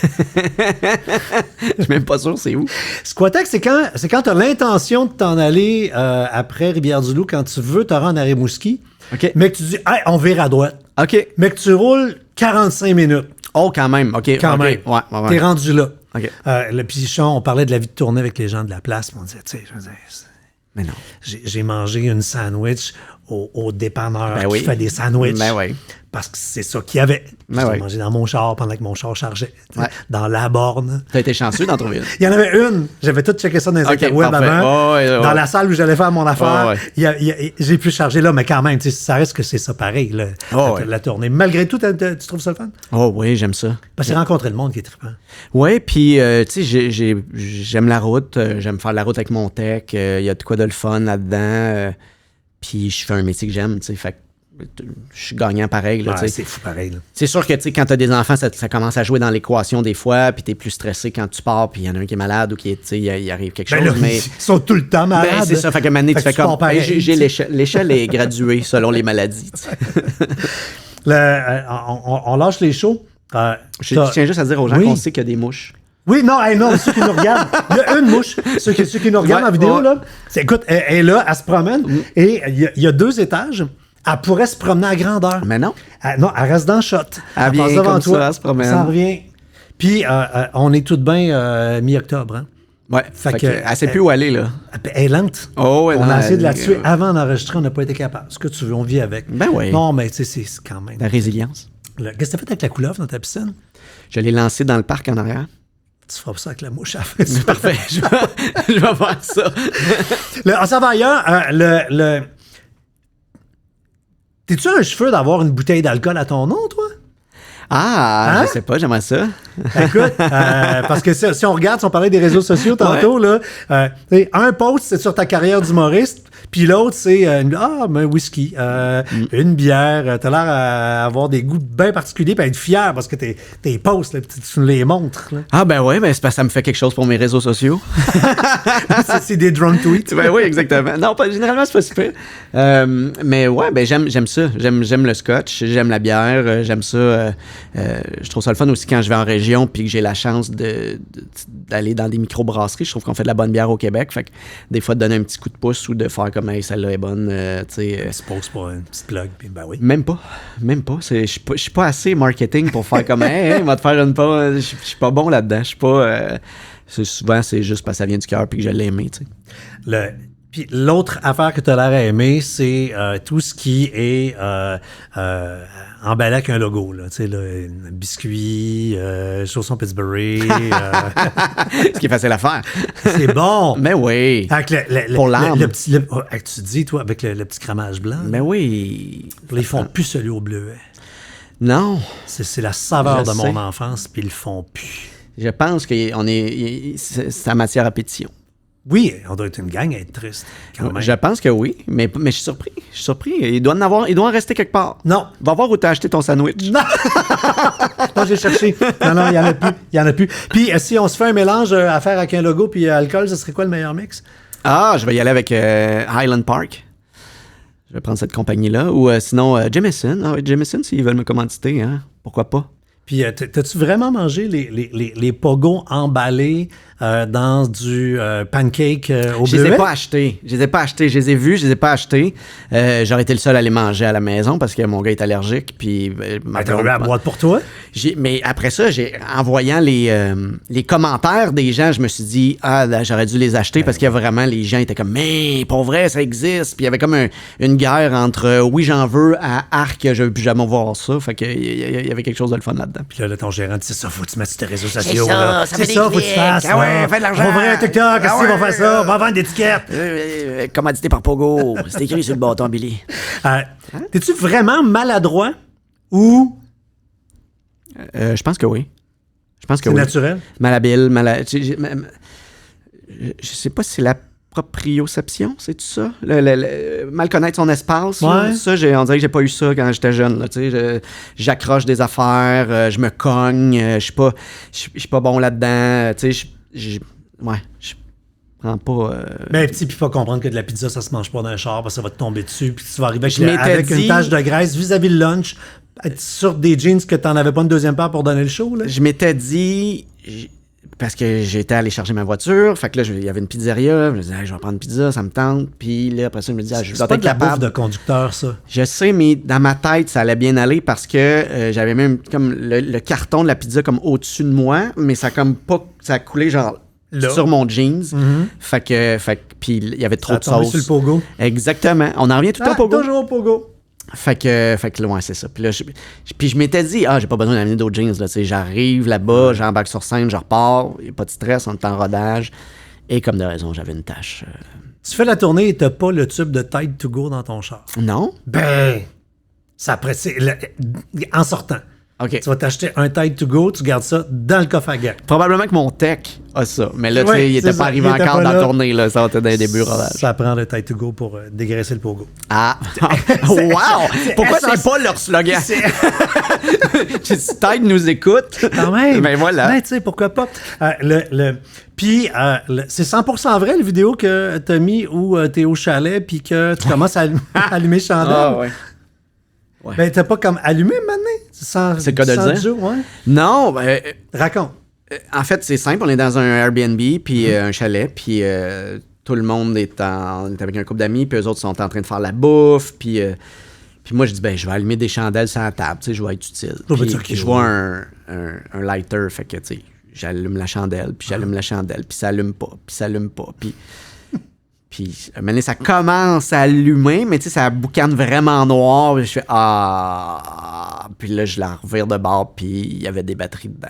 S4: Je suis même pas sûr c'est où.
S1: Squatec, c'est quand tu as l'intention de t'en aller après Rivière-du-Loup, quand tu veux te rendre à Rimouski,
S4: OK.
S1: mais que tu dis, hey, on vire à droite.
S4: OK.
S1: Mais que tu roules 45 minutes.
S4: Oh, quand même. OK.
S1: Quand
S4: OK.
S1: même.
S4: Ouais.
S1: T'es rendu là.
S4: OK.
S1: Puis on parlait de la vie de tournée avec les gens de la place. Puis on disait, tu sais,
S4: Mais non.
S1: j'ai mangé une sandwich au dépanneur
S4: Ben
S1: qui
S4: oui.
S1: fait des sandwichs.
S4: Ben oui.
S1: Parce que c'est ça qu'il y avait.
S4: Ben
S1: J'ai
S4: oui.
S1: mangé dans mon char pendant que mon char chargeait.
S4: Ouais.
S1: Dans la borne.
S4: T'as été chanceux d'en trouver une.
S1: Il y en avait une. J'avais tout checké ça dans les
S4: Ok,
S1: interwebs
S4: parfait.
S1: avant.
S4: Ouais.
S1: Dans la salle où j'allais faire mon affaire.
S4: Ouais.
S1: J'ai pu charger là, mais quand même, tu sais, ça reste que c'est ça pareil, là, la tournée. Malgré tout, tu trouves ça le fun?
S4: Oh oui, j'aime ça.
S1: Parce que c'est rencontrer le monde qui est trippant.
S4: Oui, puis tu sais, j'aime la route. J'aime faire la route avec mon tech. Il y a de quoi de le fun là-dedans. Puis je fais un métier que j'aime, tu sais. Fait que je suis gagnant pareil. Là,
S1: Ouais,
S4: tu sais.
S1: c'est fou pareil. Là.
S4: C'est sûr que tu sais, quand tu as des enfants, ça commence à jouer dans l'équation des fois, puis tu es plus stressé quand tu pars, puis il y en a un qui est malade ou qui est, tu sais, il arrive quelque chose.
S1: Ben là,
S4: Mais
S1: ils sont tout le temps malades.
S4: ben, c'est ça, fait que maintenant, tu
S1: Fait
S4: fais
S1: que tu
S4: comme.
S1: pars pareil,
S4: Hey, j'ai
S1: tu sais.
S4: l'échelle. L'échelle est graduée selon les maladies. Tu sais.
S1: On lâche les shows.
S4: Je tiens juste à dire aux gens
S1: Oui.
S4: qu'on sait qu'il y a des mouches.
S1: Oui, non, non, ceux qui nous regardent. Il y a une mouche. Ceux qui nous regardent
S4: Ouais,
S1: en vidéo,
S4: ouais.
S1: là. Écoute, elle est là, elle se promène. Et il y a 2 étages. Elle pourrait se promener à grandeur.
S4: Mais non.
S1: Non, elle reste dans le shot.
S4: Elle vient
S1: passe devant
S4: comme
S1: toi.
S4: ça, elle se promène.
S1: Ça revient. Puis, on est tout de bien mi-octobre. Hein?
S4: Ouais.
S1: Fait
S4: Fait
S1: que,
S4: que, elle sait plus où aller, là.
S1: Elle est lente.
S4: Oh, ouais,
S1: On
S4: non,
S1: a essayé de la
S4: elle-
S1: tuer avant d'enregistrer, on n'a pas été capable. Ce que tu veux, on vit avec.
S4: Ben oui.
S1: Non, mais tu sais, c'est quand même.
S4: La résilience.
S1: Qu'est-ce que tu as fait avec la couleuvre dans ta piscine?
S4: Je l'ai lancé dans le parc en arrière.
S1: Tu feras ça avec la mouche à la fin.
S4: C'est parfait. Je vais faire ça.
S1: En s'en va ailleurs, t'es-tu un cheveu d'avoir une bouteille d'alcool à ton nom, toi?
S4: Ah,
S1: Hein?
S4: je sais pas, j'aimerais ça.
S1: Écoute, parce que si on regarde, si on parlait des réseaux sociaux tantôt, là, un post, c'est sur ta carrière d'humoriste, puis l'autre, c'est un whisky, une bière. T'as l'air à avoir des goûts bien particuliers, puis à être fier parce que tes posts, là, tu nous les montres. Là.
S4: Ah, ben ouais, ben c'est parce que ça me fait quelque chose pour mes réseaux sociaux.
S1: c'est des drone tweets.
S4: Ben oui, exactement. Non, généralement, c'est pas super. Mais ouais, ben j'aime ça. J'aime le scotch, j'aime la bière, j'aime ça. Je trouve ça le fun aussi quand je vais en région puis que j'ai la chance d'aller dans des microbrasseries. Je trouve qu'on fait de la bonne bière au Québec. Fait que des fois, de donner un petit coup de pouce ou de faire comme hey, celle-là est bonne. Tu sais,
S1: Se pose pas une petite plug, puis ben oui.
S4: même pas. Je suis pas assez marketing pour faire comme hey, on va te faire une pause. Je suis pas bon là-dedans. Je suis pas. Souvent, c'est juste parce que ça vient du cœur puis que je l'ai aimé. Tu sais.
S1: Puis l'autre affaire que tu as l'air à aimer, c'est tout ce qui est emballé avec un logo. Là, tu sais, là, biscuits, chaussons Pittsburgh.
S4: Ce qui est facile à faire.
S1: c'est bon!
S4: Mais oui.
S1: Avec
S4: Pour l'âme.
S1: tu dis, toi, avec le petit cramage blanc.
S4: Mais oui.
S1: Là, ils font plus celui au bleuet.
S4: Non.
S1: C'est la saveur
S4: Je
S1: de
S4: sais.
S1: mon enfance, puis ils le font plus.
S4: Je pense que c'est en matière à pétition.
S1: Oui, on doit être une gang à être triste, quand même.
S4: Je pense que oui, mais je suis surpris. Je suis surpris. Il doit en rester quelque part.
S1: Non.
S4: Va voir où t'as acheté ton sandwich.
S1: Non, j'ai cherché. Non, il y en a plus. Puis, si on se fait un mélange à faire avec un logo puis alcool, ce serait quoi le meilleur mix?
S4: Ah, je vais y aller avec Highland Park. Je vais prendre cette compagnie-là. Ou sinon, Jameson. Ah oui, Jameson, s'ils veulent me commanditer, hein? Pourquoi pas?
S1: Puis, t'as-tu vraiment mangé les pogos emballés dans du pancake au
S4: Je les ai
S1: bleuet?
S4: pas achetés. Je les ai vus, je les ai pas achetés. J'aurais été le seul à les manger à la maison parce que mon gars est allergique. Puis, ma
S1: T'as
S4: blonde-
S1: ouvert la boîte pour toi?
S4: Mais après ça, en voyant les commentaires des gens, je me suis dit, là, j'aurais dû les acheter parce qu'il y a vraiment, les gens étaient comme, mais pour vrai, ça existe. Puis il y avait comme une guerre entre oui, j'en veux à arc, je veux plus jamais voir ça. Fait qu'il y avait quelque chose de le fun là-dedans.
S1: Puis là, ton gérant dit, c'est ça, faut que tu mettes sur tes réseaux sociaux.
S4: ça,
S1: là.
S4: ça
S1: C'est
S4: fait
S1: ça,
S4: des
S1: faut que tu
S4: clics.
S1: fasses.
S4: Ah ouais, fais de l'argent.
S1: On va ouvrir un TikTok,
S4: Ah
S1: qu'est-ce qu'on va faire ça? On va vendre des étiquettes.
S4: Commandité par Pogo. C'est écrit sur le bâton, Billy.
S1: T'es-tu vraiment maladroit ou...
S4: Je pense que oui. Je pense que
S1: C'est
S4: oui.
S1: naturel?
S4: Malhabile, je sais pas si c'est la proprioception, c'est tout ça? Mal connaître son espace. Là.
S1: Ouais.
S4: Ça, on dirait que j'ai pas eu ça quand j'étais jeune. Là, j'accroche des affaires, je me cogne, je suis pas bon là-dedans. Je prends pas...
S1: Ben, petit, puis pas comprendre que de la pizza, ça se mange pas d'un char, parce que ça va te tomber dessus, puis tu vas arriver
S4: Je m'étais
S1: avec
S4: dit-
S1: une tache de graisse vis-à-vis le lunch, être sur des jeans que t'en avais pas une deuxième paire pour donner le show, là.
S4: Je m'étais dit... Parce que j'étais allé charger ma voiture, fait que là, il y avait une pizzeria, je me disais, hey, je vais prendre une pizza, ça me tente. Puis là, après ça, je me disais, je dois
S1: C'est pas
S4: être
S1: de la bouffe
S4: capable.
S1: de conducteur, ça.
S4: Je sais, mais dans ma tête, ça allait bien aller parce que j'avais même comme le carton de la pizza comme au-dessus de moi, mais ça a comme pas, ça a coulé genre
S1: Là.
S4: sur mon jeans.
S1: Mhm.
S4: Fait que puis il y avait trop
S1: Ça a
S4: de
S1: tombé
S4: sauce.
S1: sur le pogo.
S4: Exactement. On en revient tout le temps au pogo.
S1: Toujours au pogo.
S4: Fait que ouais, c'est ça. Puis là, je m'étais dit, j'ai pas besoin d'amener d'autres jeans. Là, tu sais, j'arrive là-bas, j'embarque sur scène, je repars, il n'y a pas de stress, on est en rodage. Et comme de raison, j'avais une tâche.
S1: Tu fais la tournée et t'as pas le tube de Tide to go dans ton char.
S4: Non?
S1: Ben, ça en sortant.
S4: OK.
S1: Tu vas t'acheter un Tide to go, tu gardes ça dans le coffre à gants.
S4: Probablement que mon tech a ça. Mais là, tu
S1: Oui,
S4: sais, il
S1: c'est
S4: était
S1: ça.
S4: pas arrivé
S1: Il était
S4: encore
S1: pas
S4: dans
S1: là.
S4: la tournée. Là, ça va être dans les débuts rodage.
S1: Ça prend le Tide to go pour dégraisser le pogo.
S4: Ah! Wow! Pourquoi c'est
S1: essentiel.
S4: pas leur slogan? Si Tide nous écoute.
S1: Quand même.
S4: Ben voilà.
S1: Ben, tu sais, pourquoi pas. Puis, c'est 100% vrai, le vidéo que t'as mis où t'es au chalet puis que tu commences à allumer chandelle.
S4: Ah, ouais.
S1: Ben, t'as pas comme allumé maintenant?
S4: C'est le cas de le dire.
S1: Ouais.
S4: Non,
S1: Raconte.
S4: en fait, c'est simple. On est dans un Airbnb, puis un chalet, puis tout le monde est avec un couple d'amis, puis eux autres sont en train de faire la bouffe, puis moi, je dis, ben, je vais allumer des chandelles sur la table, tu sais, je vais être utile.
S1: Oh, ben,
S4: Puis
S1: ok,
S4: je vois un lighter, fait que, tu sais, j'allume la chandelle, puis j'allume la chandelle, puis ça allume pas, puis ça allume pas, puis... Puis, à un moment donné, ça commence à allumer, mais tu sais, ça boucane vraiment noir. Puis je fais Puis là, je la revire de bord, puis il y avait des batteries dedans.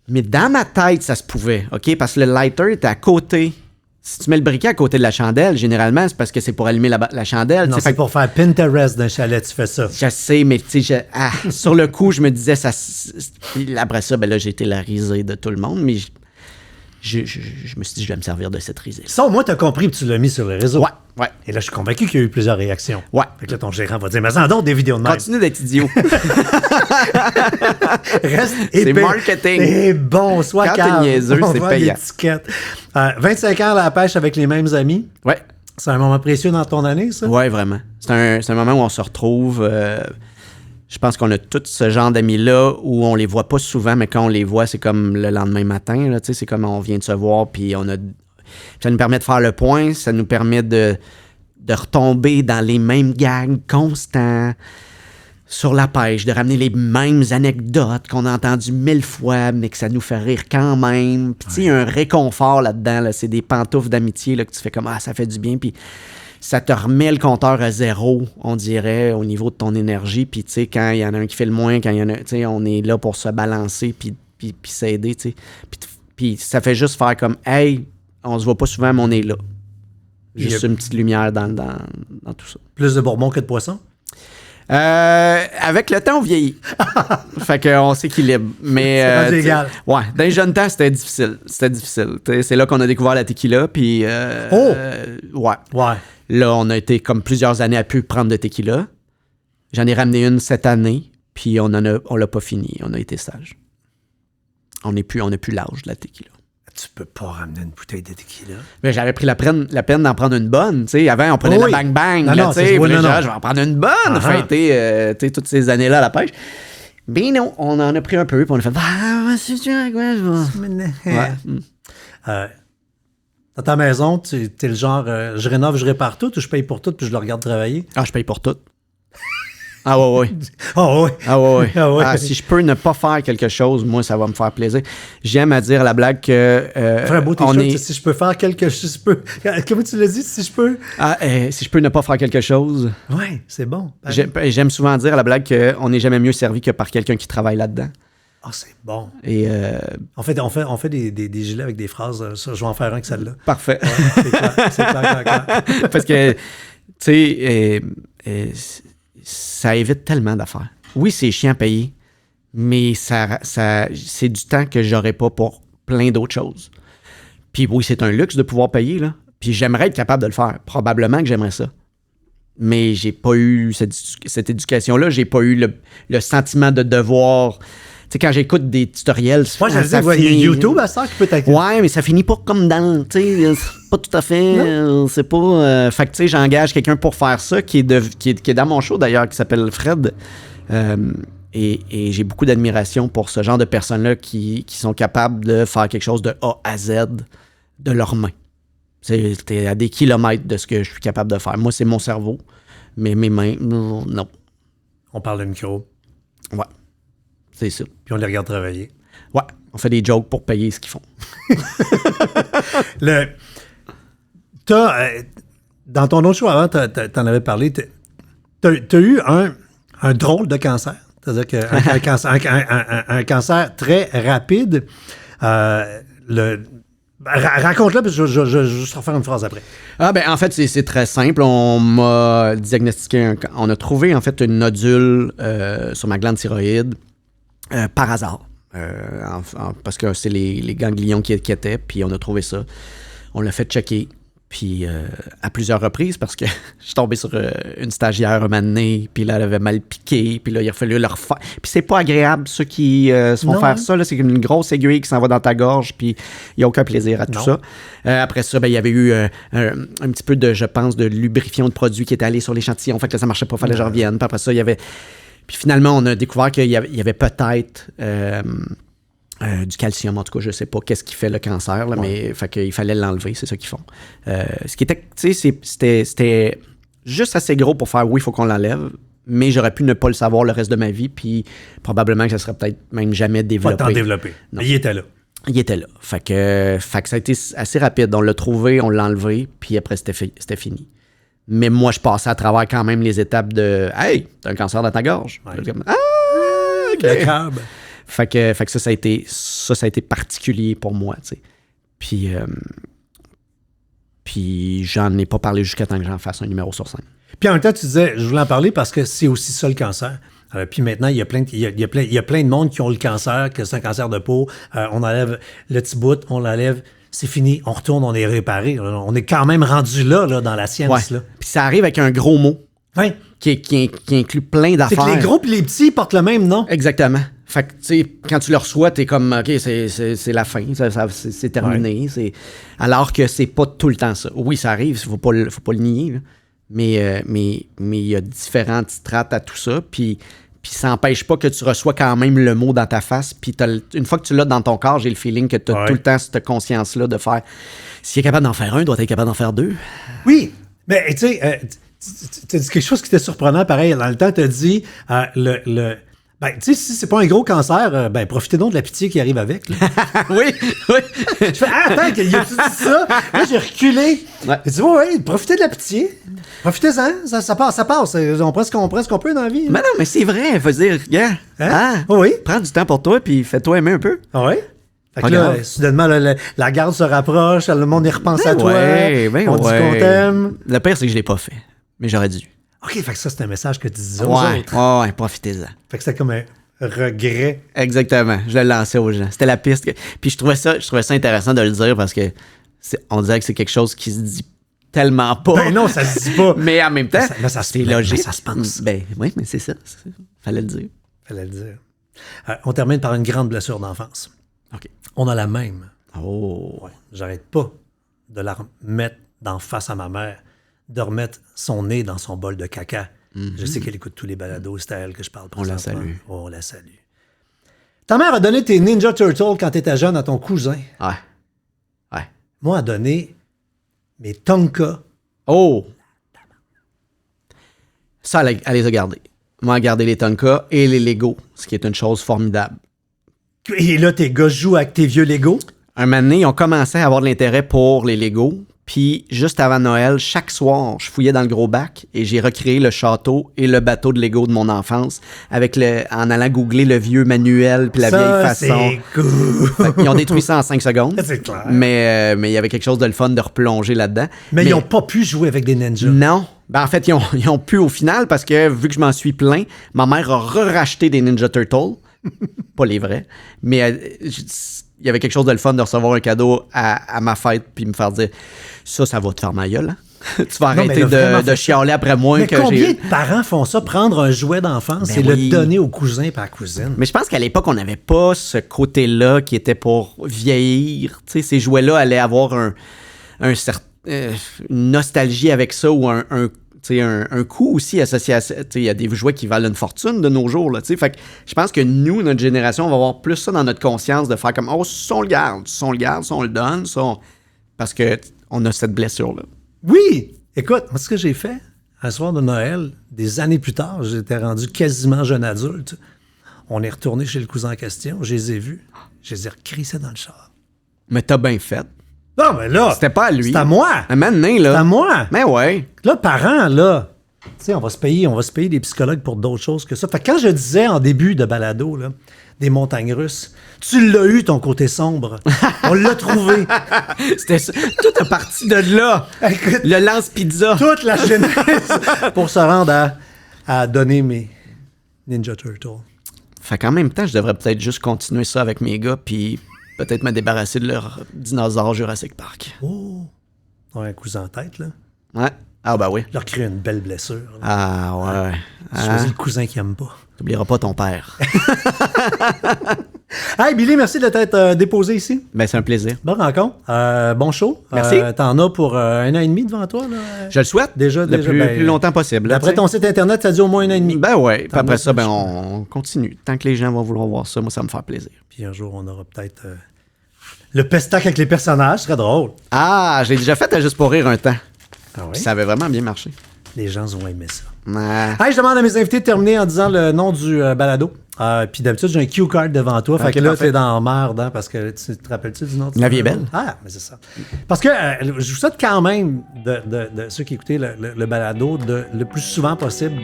S4: Mais dans ma tête, ça se pouvait, OK? Parce que le lighter était à côté. Si tu mets le briquet à côté de la chandelle, généralement, c'est parce que c'est pour allumer la chandelle.
S1: Non,
S4: tu sais.
S1: c'est pour faire Pinterest d'un chalet, tu fais ça.
S4: Je sais, mais tu sais, sur le coup, je me disais, puis après ça, ben là, j'ai été la risée de tout le monde, mais je me suis dit, je vais me servir de cette risée.
S1: Ça, au moins, t'as compris que tu l'as mis sur le réseau.
S4: Ouais.
S1: Et là, je suis convaincu qu'il y a eu plusieurs réactions.
S4: Ouais.
S1: Fait que là, ton gérant va dire, mais en d'autres des vidéos de même.
S4: Continue d'être idiot.
S1: Reste
S4: C'est
S1: épais.
S4: marketing.
S1: Et bon, sois
S4: Quand t'es
S1: calme.
S4: niaiseux,
S1: On
S4: c'est
S1: vend
S4: payant.
S1: l'étiquette. 25 ans à la pêche avec les mêmes amis.
S4: Ouais.
S1: C'est un moment précieux dans ton année, ça?
S4: Ouais, vraiment. C'est un moment où on se retrouve. Je pense qu'on a tout ce genre d'amis-là où on les voit pas souvent, mais quand on les voit, c'est comme le lendemain matin. Là, c'est comme on vient de se voir, puis ça nous permet de faire le point, ça nous permet de retomber dans les mêmes gags constants sur la pêche, de ramener les mêmes anecdotes qu'on a entendues 1000 fois, mais que ça nous fait rire quand même. Puis tu sais, il y a un réconfort là-dedans. Là. C'est des pantoufles d'amitié là, que tu fais comme « Ah, ça fait du bien ». Puis ça te remet le compteur à zéro, on dirait, au niveau de ton énergie. Puis, tu sais, quand il y en a un qui fait le moins, quand il y en a, tu sais, on est là pour se balancer puis s'aider, tu sais. Puis ça fait juste faire comme, hey, on se voit pas souvent, mais on est là. Juste une petite lumière dans tout ça.
S1: Plus de bourbon que de poisson?
S4: Avec le temps, on vieillit. Fait qu'on s'équilibre. Mais,
S1: C'est rendu égal.
S4: Ouais, dans les jeunes temps, c'était difficile. C'est là qu'on a découvert la tequila, puis... ouais.
S1: Ouais.
S4: Là, on a été comme plusieurs années à plus prendre de tequila. J'en ai ramené une cette année, puis on l'a pas fini. On a été sage. On n'a plus l'âge de la tequila.
S1: Tu peux pas ramener une bouteille de tequila.
S4: Mais j'avais pris la peine d'en prendre une bonne. T'sais, avant, on prenait
S1: Oui.
S4: la bang-bang.
S1: Non,
S4: là,
S1: non,
S4: t'sais,
S1: c'est- oui,
S4: puis là,
S1: non, non.
S4: je vais en prendre une bonne. Fêter toutes ces années-là à la pêche. Mais non, on en a pris un peu, puis on a fait c'est avec quoi je vais. Ouais.
S1: Dans ta maison, t'es le genre, je rénove, je répare tout ou je paye pour tout puis je le regarde travailler?
S4: Ah, je paye pour tout. Ah ouais.
S1: Oh, oui.
S4: Ah ouais.
S1: Ah ouais.
S4: Si je peux ne pas faire quelque chose, moi, ça va me faire plaisir. J'aime à dire la blague que
S1: Fais un beau t-shirt, si je peux faire quelque chose. Comment tu l'as dit, si je peux?
S4: Si je peux ne pas faire quelque chose.
S1: Oui, c'est bon.
S4: J'aime souvent dire la blague qu'on n'est jamais mieux servi que par quelqu'un qui travaille là-dedans.
S1: Ah, c'est bon.
S4: Et
S1: On fait des gilets avec des phrases. Ça, je vais en faire un que celle-là.
S4: parfait.
S1: Ouais, c'est clair.
S4: Parce que, tu sais, ça évite tellement d'affaires. Oui, c'est chiant à payer, Mais c'est du temps que j'aurais pas pour plein d'autres choses. Puis oui, c'est un luxe de pouvoir payer, là. Puis j'aimerais être capable de le faire. Probablement que j'aimerais ça. Mais j'ai pas eu cette éducation-là. J'ai pas eu le sentiment de devoir... Tu sais, quand j'écoute des tutoriels...
S1: Moi, j'allais dire, il y a YouTube à ça qui peut t'aider.
S4: Ouais, mais ça finit pas comme dans... Tu sais, pas tout à fait... c'est pas... fait que, tu sais, j'engage quelqu'un pour faire ça, qui est dans mon show, d'ailleurs, qui s'appelle Fred. Et j'ai beaucoup d'admiration pour ce genre de personnes-là qui sont capables de faire quelque chose de A à Z de leurs mains. T'es à des kilomètres de ce que je suis capable de faire. Moi, c'est mon cerveau, mais mes mains, non.
S1: On parle de micro.
S4: Ouais, c'est ça.
S1: Puis on les regarde travailler.
S4: Ouais, on fait des jokes pour payer ce qu'ils font.
S1: Dans ton autre show avant, t'en avais parlé, t'as eu un drôle de cancer. C'est-à-dire qu'un cancer très rapide. Raconte-le, parce que je vais juste refaire une phrase après.
S4: Ah ben en fait, c'est très simple. On m'a diagnostiqué, on a trouvé en fait une nodule sur ma glande thyroïde par hasard. Parce que c'est les ganglions qui étaient, puis on a trouvé ça. On l'a fait checker, puis à plusieurs reprises, parce que je suis tombé sur une stagiaire un moment donné, puis là, elle avait mal piqué, puis là, il a fallu le refaire. Puis c'est pas agréable, ceux qui se font faire ça, là, c'est comme une grosse aiguille qui s'en va dans ta gorge, puis il n'y a aucun plaisir à tout ça. Après ça, ben, il y avait eu un petit peu de, je pense, de lubrifiant de produit qui était allé sur l'échantillon, fait que là, ça marchait pas, fallait que je revienne. Puis après ça, il y avait... Puis finalement, on a découvert qu'il y avait peut-être... du calcium, en tout cas, je sais pas qu'est-ce qui fait le cancer, là, mais fait qu'il fallait l'enlever, c'est ça qu'ils font. Ce qui était, tu sais, c'était juste assez gros pour faire oui, il faut qu'on l'enlève, mais j'aurais pu ne pas le savoir le reste de ma vie, puis probablement que ça serait peut-être même jamais développé.
S1: Pas tant développé.
S4: Non.
S1: Il était là.
S4: Il était là. Fait que ça a été assez rapide. On l'a trouvé, on l'a enlevé, puis après, c'était fini. Mais moi, je passais à travers quand même les étapes de « Hey, t'as un cancer dans ta gorge.
S1: Ouais. »
S4: Comme, ah, OK.
S1: Le crabe.
S4: Fait que ça a été particulier pour moi, tu sais. Puis j'en ai pas parlé jusqu'à temps que j'en fasse un numéro sur scène.
S1: Puis en même temps, tu disais, je voulais en parler parce que c'est aussi ça le cancer. Puis maintenant, il y a plein de monde qui ont le cancer, que c'est un cancer de peau. On enlève le petit bout, on l'enlève, c'est fini, on retourne, on est réparé. On est quand même rendu là dans la science.
S4: Ouais. Puis ça arrive avec un gros mot.
S1: Ouais.
S4: Qui inclut plein d'affaires.
S1: C'est que les gros et les petits portent le même nom.
S4: Exactement. Fait que, tu sais, quand tu le reçois, t'es comme, OK, c'est la fin, c'est terminé. Ouais. Alors que c'est pas tout le temps ça. Oui, ça arrive, faut pas le nier, là. Mais il y a différentes strates à tout ça, puis ça n'empêche pas que tu reçois quand même le mot dans ta face, puis une fois que tu l'as dans ton corps, j'ai le feeling que tu as tout le temps cette conscience-là de faire, s'il est capable d'en faire un, doit être capable d'en faire deux.
S1: Oui, mais tu sais... tu as dit quelque chose qui était surprenant, pareil. Dans le temps, tu as dit ben, tu sais, si c'est pas un gros cancer, ben, profitez donc de la pitié qui arrive avec.
S4: Oui.
S1: Je fais, attends, il a-tu dit ça? Là, j'ai reculé. Ouais. J'ai dit, oui, profitez de la pitié. Profitez-en, ça passe. On prend ce qu'on peut dans la vie.
S4: Mais non, mais c'est vrai, faut dire, gars,
S1: oui.
S4: Prends du temps pour toi, puis fais-toi aimer un peu.
S1: Oui. Fait que là, soudainement, la garde se rapproche, le monde y repense à toi. On dit qu'on t'aime.
S4: Le pire, c'est que je l'ai pas fait, mais j'aurais dû.
S1: OK, fait que ça, c'est un message que tu disais aux autres.
S4: Ouais, profitez-en.
S1: Fait que c'était comme un regret.
S4: Exactement. Je l'ai lancé aux gens. C'était la piste. Puis je trouvais ça intéressant de le dire parce que on dirait que c'est quelque chose qui se dit tellement pas.
S1: Ben non, ça se dit pas.
S4: Mais en même temps, c'est logique.
S1: Ça se pense.
S4: Ben oui, mais c'est ça. Fallait le dire.
S1: On termine par une grande blessure d'enfance.
S4: OK.
S1: On a la même.
S4: Oh.
S1: Ouais, j'arrête pas de la remettre d'en face à ma mère, de remettre son nez dans son bol de caca. Mm-hmm. Je sais qu'elle écoute tous les balados, c'est à elle que je parle.
S4: On la salue.
S1: Oh, on la salue. Ta mère a donné tes Ninja Turtles quand t'étais jeune à ton cousin.
S4: Ouais.
S1: Moi, elle a donné mes Tonka.
S4: Oh! Ça, elle les a gardés. Moi, elle a gardé les Tonka et les Lego, ce qui est une chose formidable.
S1: Et là, tes gars jouent avec tes vieux Lego?
S4: Un moment donné, ils ont commencé à avoir de l'intérêt pour les Lego. Puis, juste avant Noël, chaque soir, je fouillais dans le gros bac et j'ai recréé le château et le bateau de Lego de mon enfance en allant googler le vieux manuel puis la vieille façon.
S1: C'est cool.
S4: Ils ont détruit ça en 5 secondes.
S1: C'est clair.
S4: Mais il y avait quelque chose de le fun de replonger là-dedans.
S1: Mais ils n'ont pas pu jouer avec des ninjas.
S4: Non. Ben, en fait, ils ont pu au final parce que vu que je m'en suis plaint, ma mère a racheté des Ninja Turtles. Pas les vrais. Mais il y avait quelque chose de le fun de recevoir un cadeau à ma fête puis me faire dire ça va te faire ma gueule. Hein? Tu vas arrêter de chialer après moi.
S1: Mais
S4: que
S1: combien de parents font ça, prendre un jouet d'enfance et le donner au cousin et à la cousine?
S4: Mais je pense qu'à l'époque, on n'avait pas ce côté-là qui était pour vieillir. Tu sais, ces jouets-là allaient avoir une nostalgie avec ça ou un coût aussi associé à ça. Il y a des jouets qui valent une fortune de nos jours. Là, fait que je pense que nous, notre génération, on va avoir plus ça dans notre conscience de faire comme si on le garde, si on le donne, parce qu'on a cette blessure-là.
S1: Oui! Écoute, moi, ce que j'ai fait, un soir de Noël, des années plus tard, j'étais rendu quasiment jeune adulte. On est retourné chez le cousin en question, je les ai vus, je les ai recrissés dans le char.
S4: Mais t'as bien fait.
S1: Non, mais là...
S4: C'était pas à lui.
S1: C'est à moi!
S4: Maintenant, là.
S1: C'est à moi!
S4: Mais ouais.
S1: Là, parents, là, tu sais, on va se payer des psychologues pour d'autres choses que ça. Fait que quand je disais en début de balado, là, des montagnes russes, tu l'as eu, ton côté sombre. On l'a trouvé.
S4: C'était ça. Tout est parti de là.
S1: Écoute,
S4: le lance-pizza.
S1: Toute la genèse pour se rendre à donner mes Ninja Turtles.
S4: Fait qu'en même temps, je devrais peut-être juste continuer ça avec mes gars, puis peut-être me débarrasser de leur dinosaure Jurassic Park.
S1: Oh! On a un cousin en tête, là.
S4: Ouais. Ah, bah oui.
S1: Leur créer une belle blessure. Là.
S4: Ah, ouais.
S1: Choisis le cousin qui aime pas.
S4: T'oublieras pas ton père.
S1: Hey, Billy, merci de t'être déposé ici.
S4: Ben, c'est un plaisir.
S1: Bonne rencontre. Bon show.
S4: Merci.
S1: T'en as pour 1 an et demi devant toi, là?
S4: Je le souhaite.
S1: Déjà,
S4: le plus longtemps possible.
S1: Après ton site Internet, ça dit au moins 1 an et demi.
S4: Ben ouais. Puis après ça, on continue. Tant que les gens vont vouloir voir ça, moi, ça me fait plaisir.
S1: Puis un jour, on aura peut-être le pestac avec les personnages. Ce serait drôle.
S4: Ah, je l'ai déjà fait à Juste pour rire un temps.
S1: Ah oui?
S4: Puis ça avait vraiment bien marché.
S1: Les gens vont aimer ça.
S4: Ah.
S1: Hey, je demande à mes invités de terminer en disant le nom du balado. Puis d'habitude, j'ai un cue card devant toi. Fait que là, t'es dans la merde, hein, parce que tu te rappelles-tu du nom?
S4: La vie est belle.
S1: Ah, mais c'est ça. Parce que je vous souhaite quand même, de ceux qui écoutaient le balado, le plus souvent possible,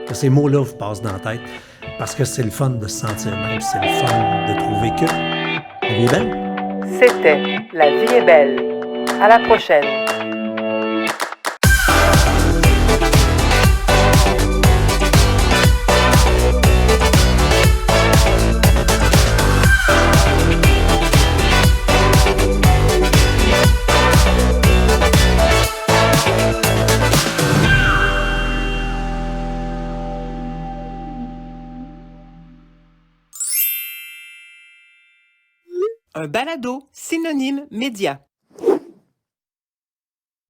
S1: que ces mots-là vous passent dans la tête. Parce que c'est le fun de se sentir même. C'est le fun de trouver que la vie est belle.
S2: C'était La vie est belle. À la prochaine. Un balado synonyme média.